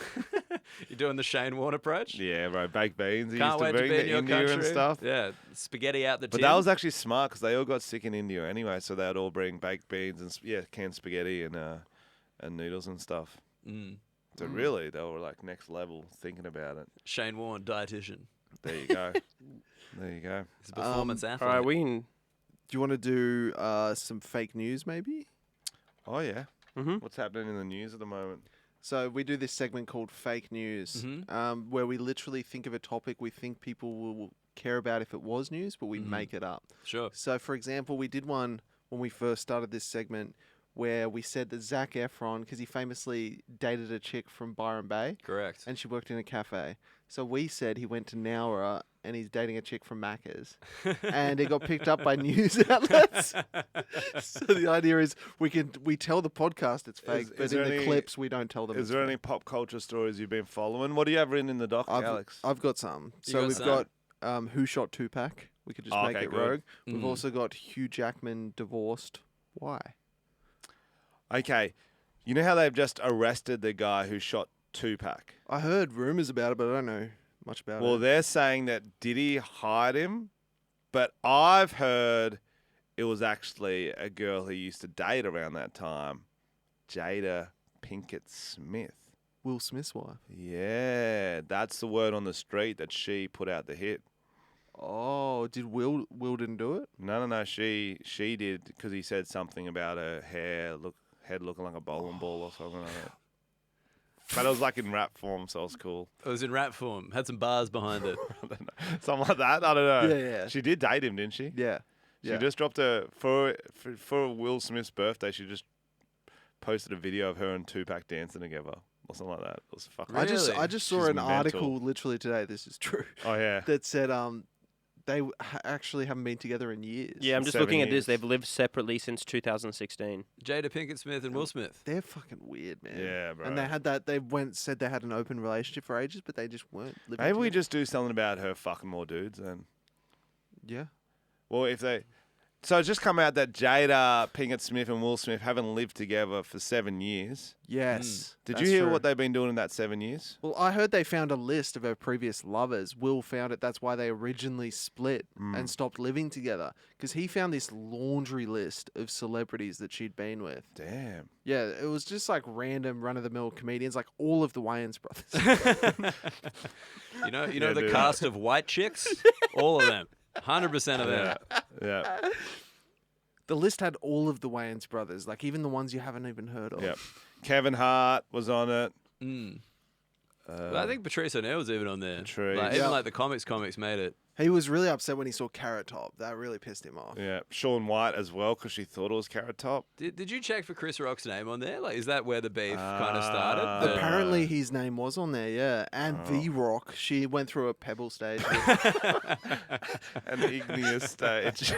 You're doing the Shane Warne approach. Yeah, right. Baked beans. He Can't used wait to to bring be in to your India country. and stuff. Yeah, spaghetti out the But tin. that was actually smart because they all got sick in India anyway, so they'd all bring baked beans and canned spaghetti and noodles and stuff. So really, they were like next level thinking about it. Shane Warne, dietitian. There you go. There you go. He's a performance athlete. All right, we can. Do you want to do some fake news, maybe? Oh yeah. Mm-hmm. What's happening in the news at the moment? So we do this segment called Fake News, where we literally think of a topic we think people will care about if it was news, but we make it up. Sure. So, for example, we did one when we first started this segment where we said that Zac Efron, because he famously dated a chick from Byron Bay. Correct. And she worked in a cafe. So we said he went to Nowra and he's dating a chick from Macca's. And it got picked up by news outlets. So the idea is we tell the podcast it's fake, but in the clips we don't tell them Is it's there fake. any pop culture stories you've been following? What do you have written in the doc, Alex? I've got some. You So got we've some? got Who Shot Tupac. We could just Oh, make okay, it good. rogue. We've also got Hugh Jackman divorced. Why? Okay. You know how they've just arrested the guy who shot Tupac? I heard rumors about it, but I don't know much about Well, it. they're saying that did he hide him? But I've heard it was actually a girl he used to date around that time, Jada Pinkett Smith. Will Smith's wife. Yeah, that's the word on the street that she put out the hit. Oh, did Will didn't do it? No, she did because he said something about her head looking like a bowling ball or something like that. But it was like in rap form, so it was cool. It was in rap form. Had some bars behind it. Something like that. I don't know. Yeah. She did date him, didn't she? Yeah. She just dropped for Will Smith's birthday. She just posted a video of her and Tupac dancing together or something like that. It was fucking. I just saw She's an mental. article literally today. This is true. Oh yeah. That said they actually haven't been together in years. Yeah, I'm just 7 looking at this. years. They've lived separately since 2016. Jada Pinkett Smith and Will Smith. They're fucking weird, man. Yeah, bro. And they had that. They said they had an open relationship for ages, but they just weren't living. Maybe we together. just do something about her fucking more dudes then. Yeah. Well, if they. So it's just come out that Jada Pinkett Smith and Will Smith haven't lived together for 7 years. Yes. Did that's you hear true. what they've been doing in that 7 years? Well, I heard they found a list of her previous lovers. Will found it. That's why they originally split and stopped living together. Because he found this laundry list of celebrities that she'd been with. Damn. Yeah, it was just like random run-of-the-mill comedians, like all of the Wayans brothers. You know Yeah, the dude. cast of White Chicks? All of them. 100% of them. Yeah. The list had all of the Wayans brothers, like even the ones you haven't even heard of. Yep. Kevin Hart was on it. But I think Patrice O'Neal was even on there. Patrice. Like, Yeah. even like the comics made it. He was really upset when he saw Carrot Top. That really pissed him off. Yeah. Shaun White as well because she thought it was Carrot Top. Did you check for Chris Rock's name on there? Like, is that where the beef kind of started? The- Apparently his name was on there, yeah. And The Rock, she went through a pebble stage. An igneous stage.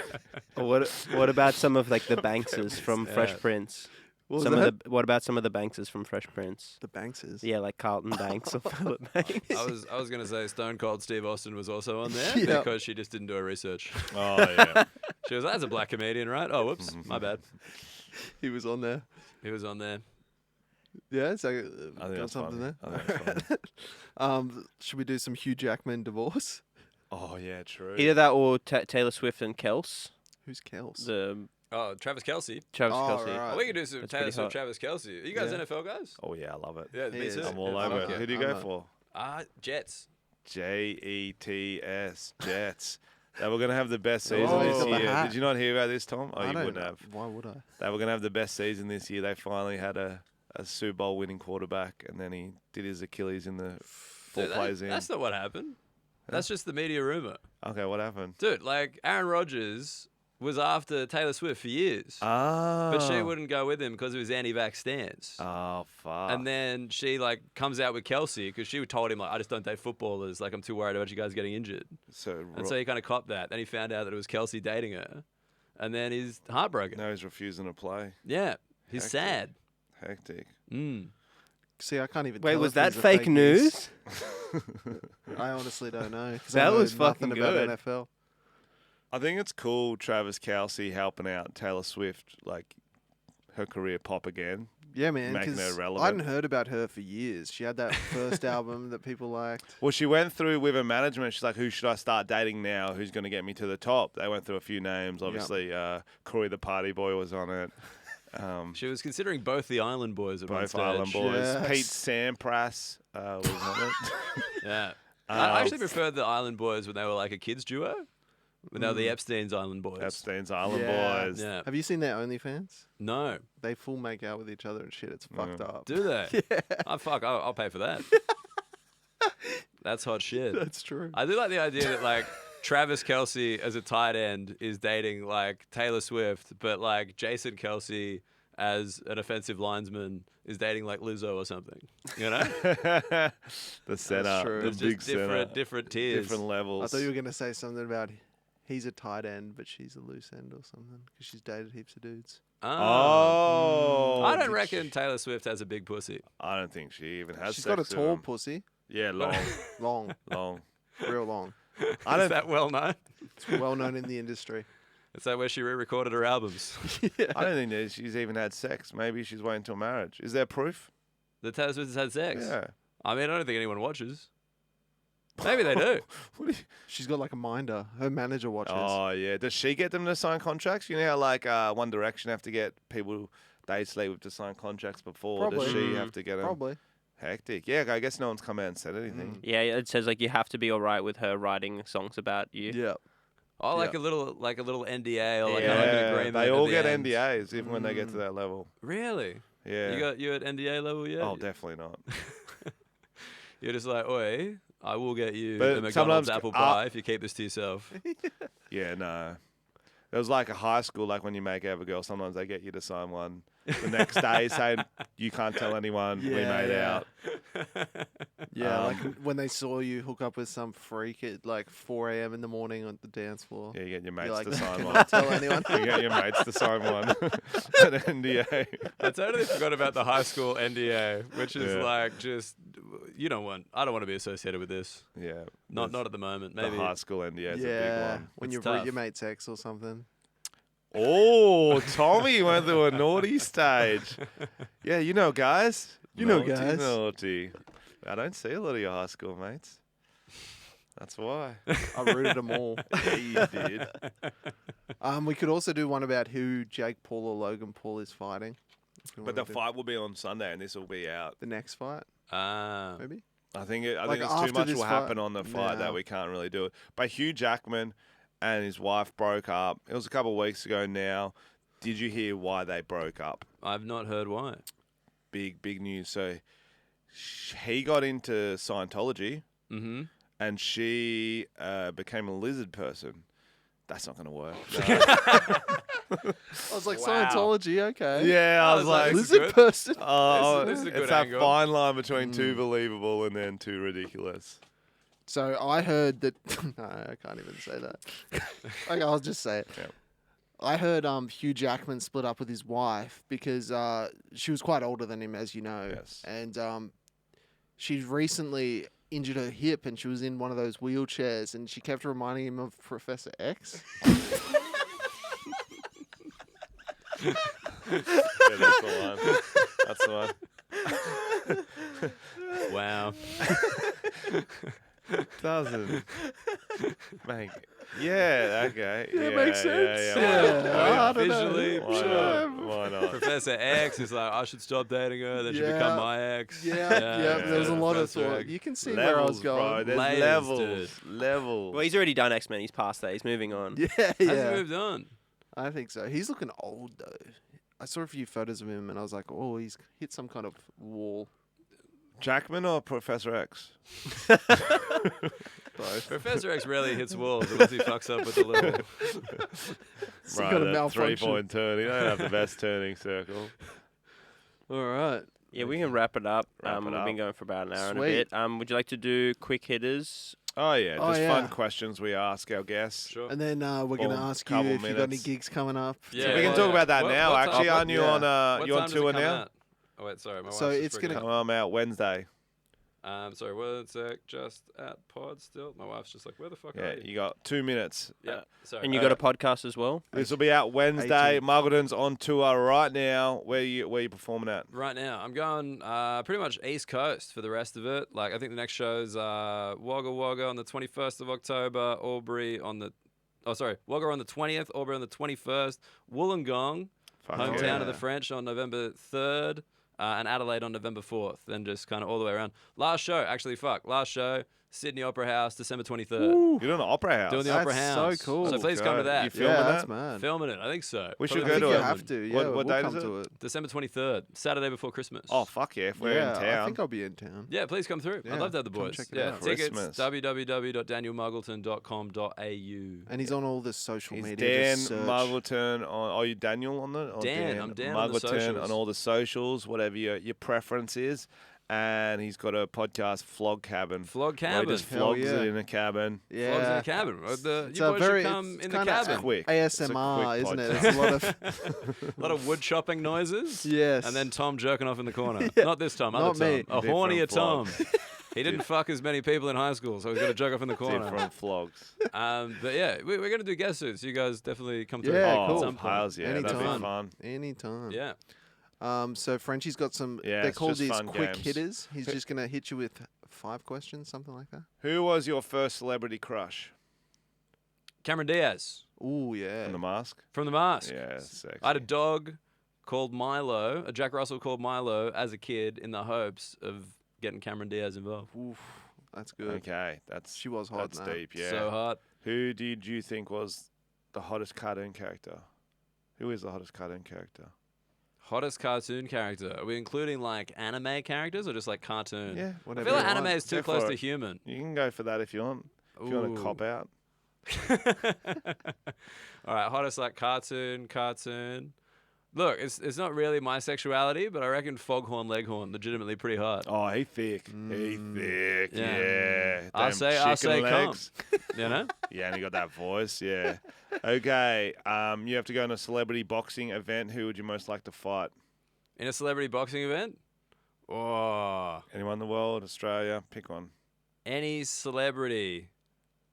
Or what about some of like the Bankses from Fresh Prince? What was Some of that? what about some of the Bankses from Fresh Prince? The Bankses. Yeah, like Carlton Banks or Philip Banks. I was gonna say Stone Cold Steve Austin was also on there Yep. because she just didn't do her research. Oh, yeah. She was like, that's a black comedian, right? Oh, whoops, my bad. He was on there. He was on there. Yeah, so I think got that's something funny. there. I think that's funny. Should we do some Hugh Jackman divorce? Oh, yeah, true. Either that or Taylor Swift and Kels. Who's Kels? The Oh, Travis Kelce. Travis Oh, Kelce. right. Oh, we could do some That's Taylor pretty Swift, hot. Travis Kelce. Are you guys Yeah. NFL guys? Oh, yeah, I love it. Yeah, He me is. too. I'm all Yeah, over fuck it. yeah. Who do you I'm go a- for? Jets. Jets. Jets. They were going to have the best season Oh, this he's got the year. hat. Did you not hear about this, Tom? Oh, I you don't wouldn't know. have. Why would I? They were going to have the best season this year. They finally had a Super Bowl winning quarterback, and then he did his Achilles in the four Dude, plays in. That's not what happened. That's just the media rumor. Okay, what happened? Dude, like Aaron Rodgers was after Taylor Swift for years. Ah. But she wouldn't go with him because of his anti-vax stance. Oh, fuck. And then she like comes out with Kelsey because she told him like, I just don't date footballers. Like I'm too worried about you guys getting injured. So he kind of copped that. Then he found out that it was Kelsey dating her, and then he's heartbroken. Now he's refusing to play. Yeah, he's Hectic. sad. Hectic. See, I can't even. Wait, tell was if that these are fake news? I honestly don't know. 'Cause That I know was fucking nothing about good. NFL. I think it's cool, Travis Kelce helping out Taylor Swift, like her career pop again. Yeah, man. Making her 'Cause relevant. I hadn't heard about her for years. She had that first album that people liked. Well, she went through with her management. She's like, who should I start dating now? Who's going to get me to the top? They went through a few names. Obviously, Corey the Party Boy was on it. She was considering both the Island Boys at one Both stage. Island Boys. Yes. Pete Sampras was on it. Yeah. I actually preferred the Island Boys when they were like a kids duo. When they were the Epstein's Island Boys. Epstein's Island Yeah. Boys. Yeah. Have you seen their OnlyFans? No. They full make out with each other and shit. It's fucked up. Do they? Yeah. Oh, fuck. I'll pay for that. That's hot shit. That's true. I do like the idea that, like, Travis Kelce as a tight end is dating, like, Taylor Swift, but, like, Jason Kelce as an offensive linesman is dating, like, Lizzo or something. You know? The setup. true. The It's big just setup. different tiers. Different levels. I thought you were going to say something about he's a tight end, but she's a loose end or something because she's dated heaps of dudes. Oh. I don't reckon Taylor Swift has a big pussy. I don't think she even has She's sex got a with tall him. pussy. Yeah, long. Long. long. Real long. I Is don't. that well known? It's well known in the industry. Is that where she re-recorded her albums? I don't think that she's even had sex. Maybe she's waiting till marriage. Is there proof? That Taylor Swift has had sex? Yeah. I mean, I don't think anyone watches. Maybe they do. What do you... She's got like a minder. Her manager watches. Oh yeah. Does she get them to sign contracts? You know how like One Direction have to get people they sleep with to sign contracts before. Probably. Does she have to get them? Probably. Hectic. Yeah. I guess no one's come out and said anything. Yeah, it says like you have to be all right with her writing songs about you. Yeah. Oh, like Yeah. a little NDA or like Yeah. an agreement. They at all the get end. NDAs even when they get to that level. Really? Yeah. You at NDA level yet? Oh, definitely not. You're just like, oi, I will get you But the McDonald's sometimes- apple pie if you keep this to yourself. Yeah, no. It was like a high school, like when you make out with a girl, sometimes they get you to sign one the next day saying you can't tell anyone we Yeah, made yeah. out. Yeah, like when they saw you hook up with some freak at like 4 a.m. in the morning on the dance floor. Yeah, you get your mates like, to sign "Can't one. tell anyone." You get your mates to sign one. An NDA. I totally forgot about the high school NDA, which is Yeah. like just I don't want to be associated with this. Yeah. Not at the moment. Maybe. The high school NDA is a big Yeah, one. when It's you tough. read your mate's ex or something. Oh, Tommy went through a naughty stage. Yeah, you know, guys. You know, Naughty, guys. Naughty. I don't see a lot of your high school mates. That's why. I rooted them all. Yeah, you did. We could also do one about who Jake Paul or Logan Paul is fighting. if you But wanna the do fight will be on Sunday, and this will be out. the next fight, I maybe. think Like it's too after much this will fight happen on the fight now. that we can't really do it. But Hugh Jackman and his wife broke up. It was a couple of weeks ago now. Did you hear why they broke up? I've not heard why. Big news. So he got into Scientology, Mm-hmm. and she became a lizard person. That's not going to work. I was like, Wow. Scientology, okay. Yeah, I was like, this is Lizard good. person. oh, This is a good it's that angle. fine line between too believable and then too ridiculous. So I heard that. No, I can't even say that. Okay, I'll just say it. Yeah. I heard Hugh Jackman split up with his wife because she was quite older than him, as you know. Yes. And she recently injured her hip, and she was in one of those wheelchairs, and she kept reminding him of Professor X. Yeah, that's the one. That's the one. Wow. Doesn't. Make yeah, okay. Yeah, makes sense. Yeah. I don't know. Visually, Why not? Why not? Professor X is like, I should stop dating her, then she become my ex. Yeah, there was a lot of Professor thought. X. You can see where I was Levels, bro. going. There's Layers, levels. dude. Levels. Well, he's already done X-Men. He's past that. He's moving on. Yeah, Has he yeah. moved on? I think so. He's looking old though. I saw a few photos of him and I was like, oh, he's hit some kind of wall. Jackman or Professor X? Both. Professor X rarely hits walls unless he fucks up with a little. Some kind of that malfunction. 3-point turn. You don't have the best turning circle. All right. Yeah, we can wrap it up. Wrap it We've up. been going for about an hour Sweet. and a bit. Would you like to do quick hitters? Oh, yeah. Oh, Just yeah. fun questions we ask our guests. Sure. And then we're going to Boom, ask you couple if you've got any minutes. gigs coming up. Yeah. We can talk about that now. what Actually, time- aren't you on What you on time does it tour come now? out? Oh, wait, sorry. My So wife's it's just gonna- freaking Come on out Wednesday. out. Sorry, 1 sec. Just at pod still. My wife's just like, where the fuck Yeah, are you? you got 2 minutes. Yeah. Sorry. And you got a podcast as well? This will be out Wednesday. 18th. Muggleton's on tour right now. Where you performing at? Right now, I'm going pretty much East Coast for the rest of it. Like, I think the next show's Wagga Wagga on the 21st of October, Albury on the... Oh, sorry. Wagga on the 20th, Albury on the 21st, Wollongong, Fuck hometown yeah. of the French, on November 3rd, and Adelaide on November 4th, and just kind of all the way around. Last show, Sydney Opera House, December 23rd. You're doing the Opera House. Doing the That's Opera House. so cool. So please come to that. You filming Yeah, that? that's mad. Filming it, I think so. We should I go think to you it. have to. Yeah, What we'll date come is it? to it. December 23rd, Saturday before Christmas. Oh, fuck yeah. If we're yeah, in town. I think I'll be in town. Yeah, please come through. Yeah, I'd love to have the come boys. check it Yeah, out. tickets, Christmas. www.danielmuggleton.com.au. And he's on all the social He's media. Dan Just search. Muggleton. Are you Daniel on the? Or Dan, I'm Dan on the Muggleton socials. on all the socials, whatever your preference is. And he's got a podcast, Flog Cabin. Flog where he Cabin. just Hell flogs yeah. it in a cabin. Yeah. Vlogs in the cabin. It's You a boys very- should come it's in the kinda cabin. Quick. It's a ASMR, quick isn't it? podcast. It's a lot of. A lot of wood chopping noises. Yes. And then Tom jerking off in the corner. Yeah. Not this Tom, Not other me. Tom. A Different hornier Tom. vlog. He didn't fuck as many people in high school, so he's got to jerk off in the corner. Different flogs. But yeah, we're going to do guest suits. You guys definitely come through. Yeah, oh, cool. At some point. Piles, yeah. That'd Anytime. be fun. Anytime. Yeah. So Frenchie's got some. Yeah, they're it's called just these fun quick games. hitters. He's just gonna hit you with 5 questions, something like that. Who was your first celebrity crush? Cameron Diaz Ooh, yeah. From The Mask? from The Mask. Yeah, sexy. I had a dog called Milo, a Jack Russell called Milo, as a kid in the hopes of getting Cameron Diaz involved. Oof, that's good. Okay, that's She was hot. That's now. deep, yeah. So hot. Who did you think was the hottest cartoon character? Who is the hottest cartoon character? Hottest cartoon character. Are we including like anime characters or just like cartoon? Yeah, I whatever. feel like you anime want. is too Go close for to it. human. You can go for that if you want. If you want to Ooh. cop out. All right, hottest like cartoon. Look, it's not really my sexuality, but I reckon Foghorn Leghorn legitimately pretty hot. Oh, he thick. He thick. Yeah. Yeah. I'll Them say chicken come. legs. You know? Yeah, and he got that voice. Yeah. Okay. You have to go on a celebrity boxing event. Who would you most like to fight? In a celebrity boxing event? Oh, Anyone in the world? Australia? Pick one. any celebrity.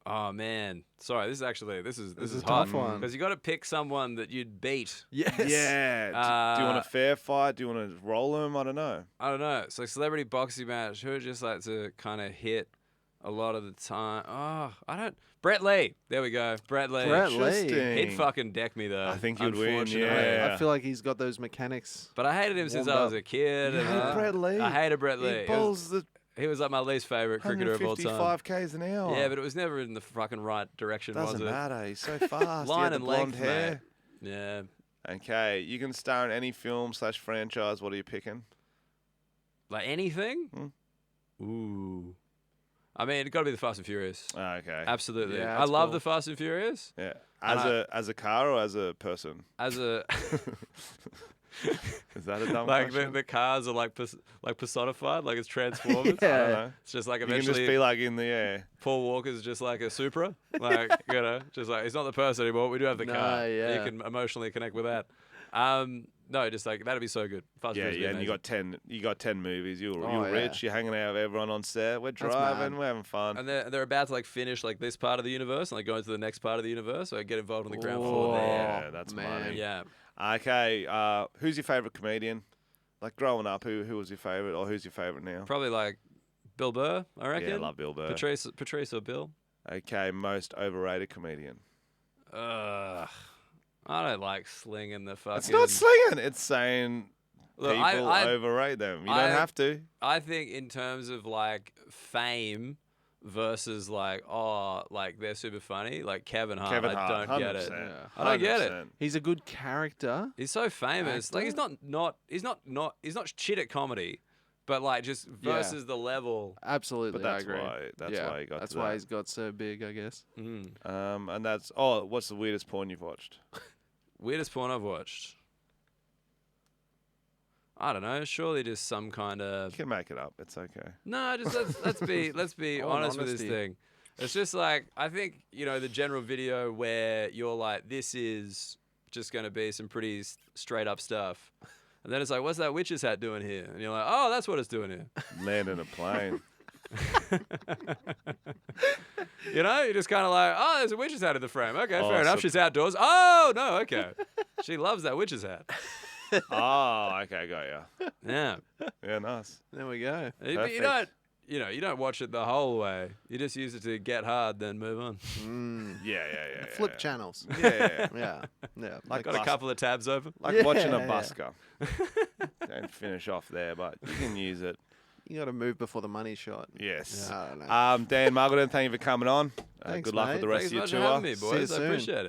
Oh man, sorry. This is a hot tough one. because you got to pick someone that you'd beat. Yes. Yeah. Do you want a fair fight? Do you want to roll him? I don't know. I don't know. So celebrity boxing match. Who would just like to kind of hit a lot of the time? Oh, I don't. Brett Lee. There we go. Brett Lee. Brett Lee. Interesting. He'd fucking deck me though. I think you'd win, unfortunately. yeah. I feel like he's got those mechanics. But I hated him since Warmed I was up. a kid. You and, hate Brett Lee? I hated Brett Lee. He It was- bowls the He was like my least favorite cricketer of all time. 155 k's an hour. Yeah, but it was never in the fucking right direction, Doesn't was it? matter. He's so fast. Line he had and the blonde length, hair. mate. Yeah. Okay, you can star in any film / franchise. What are you picking? Like anything? Ooh. I mean, it's got to be the Fast and Furious. Oh, okay. Absolutely. Yeah, I that's love cool. the Fast and Furious. Yeah. And As a car or as a person? As a Is that a dumb like question? the cars are like personified, like it's Transformers. I don't know. It's just like You can eventually just be like in the air. Paul Walker's just like a Supra, like just like he's not the person anymore. We do have the car. Nah, yeah. You can emotionally connect with that. No, just like that'd be so good. Fast and Yeah, Furious would be yeah, and amazing. you got 10 movies. You're Oh, yeah. rich. You're hanging out with everyone on set. We're That's driving. mad. We're having fun. And they're about to like finish like this part of the universe and like go into the next part of the universe. So I get involved on the ground floor there. Yeah, that's man. money. Yeah. Okay, who's your favorite comedian? Like growing up, who was your favorite, or who's your favorite now? Probably like Bill Burr, I reckon. Yeah, I love Bill Burr. Patrice or Bill. Okay, most overrated comedian. Ugh. I don't like slinging the fucking. It's not slinging. It's saying Look, people I overrate them. You don't have to. I think in terms of like fame versus like like they're super funny. Like Kevin Hart, Kevin I Hart, don't get it. 100%. I don't get it. 100%. He's a good character. He's so famous. Like he's not shit at comedy, but like just versus the level. Absolutely, But that's I agree. why. That's why he got. That's to why that. he's got so big, I guess. And that's. Oh, what's the weirdest porn you've watched? Weirdest porn I've watched. I don't know. Surely just some kind of. You can make it up. It's okay. No, just let's be Oh, honest with this honesty. thing. It's just like I think the general video where you're like, this is just going to be some pretty straight up stuff, and then it's like, what's that witch's hat doing here? And you're like, oh, that's what it's doing here. Landing a plane. You're just kind of like, oh, there's a witch's hat in the frame. Okay, Oh, fair enough. so- She's outdoors. Oh no, okay. She loves that witch's hat. Oh, okay, got ya. Yeah. Yeah, nice. There we go. But you Perfect. don't, you don't watch it the whole way. You just use it to get hard, then move on. Yeah. Flip channels. Yeah. Yeah. Like got a couple of tabs open. Like watching a Yeah. busker. Don't finish off there, but you can use it. You got to move before the money's shot. Yes. I don't know. Dan Muggleton, thank you for coming on. Thanks, good luck mate. with the rest Thanks of your much tour. for having me, See you boys. I soon. appreciate it.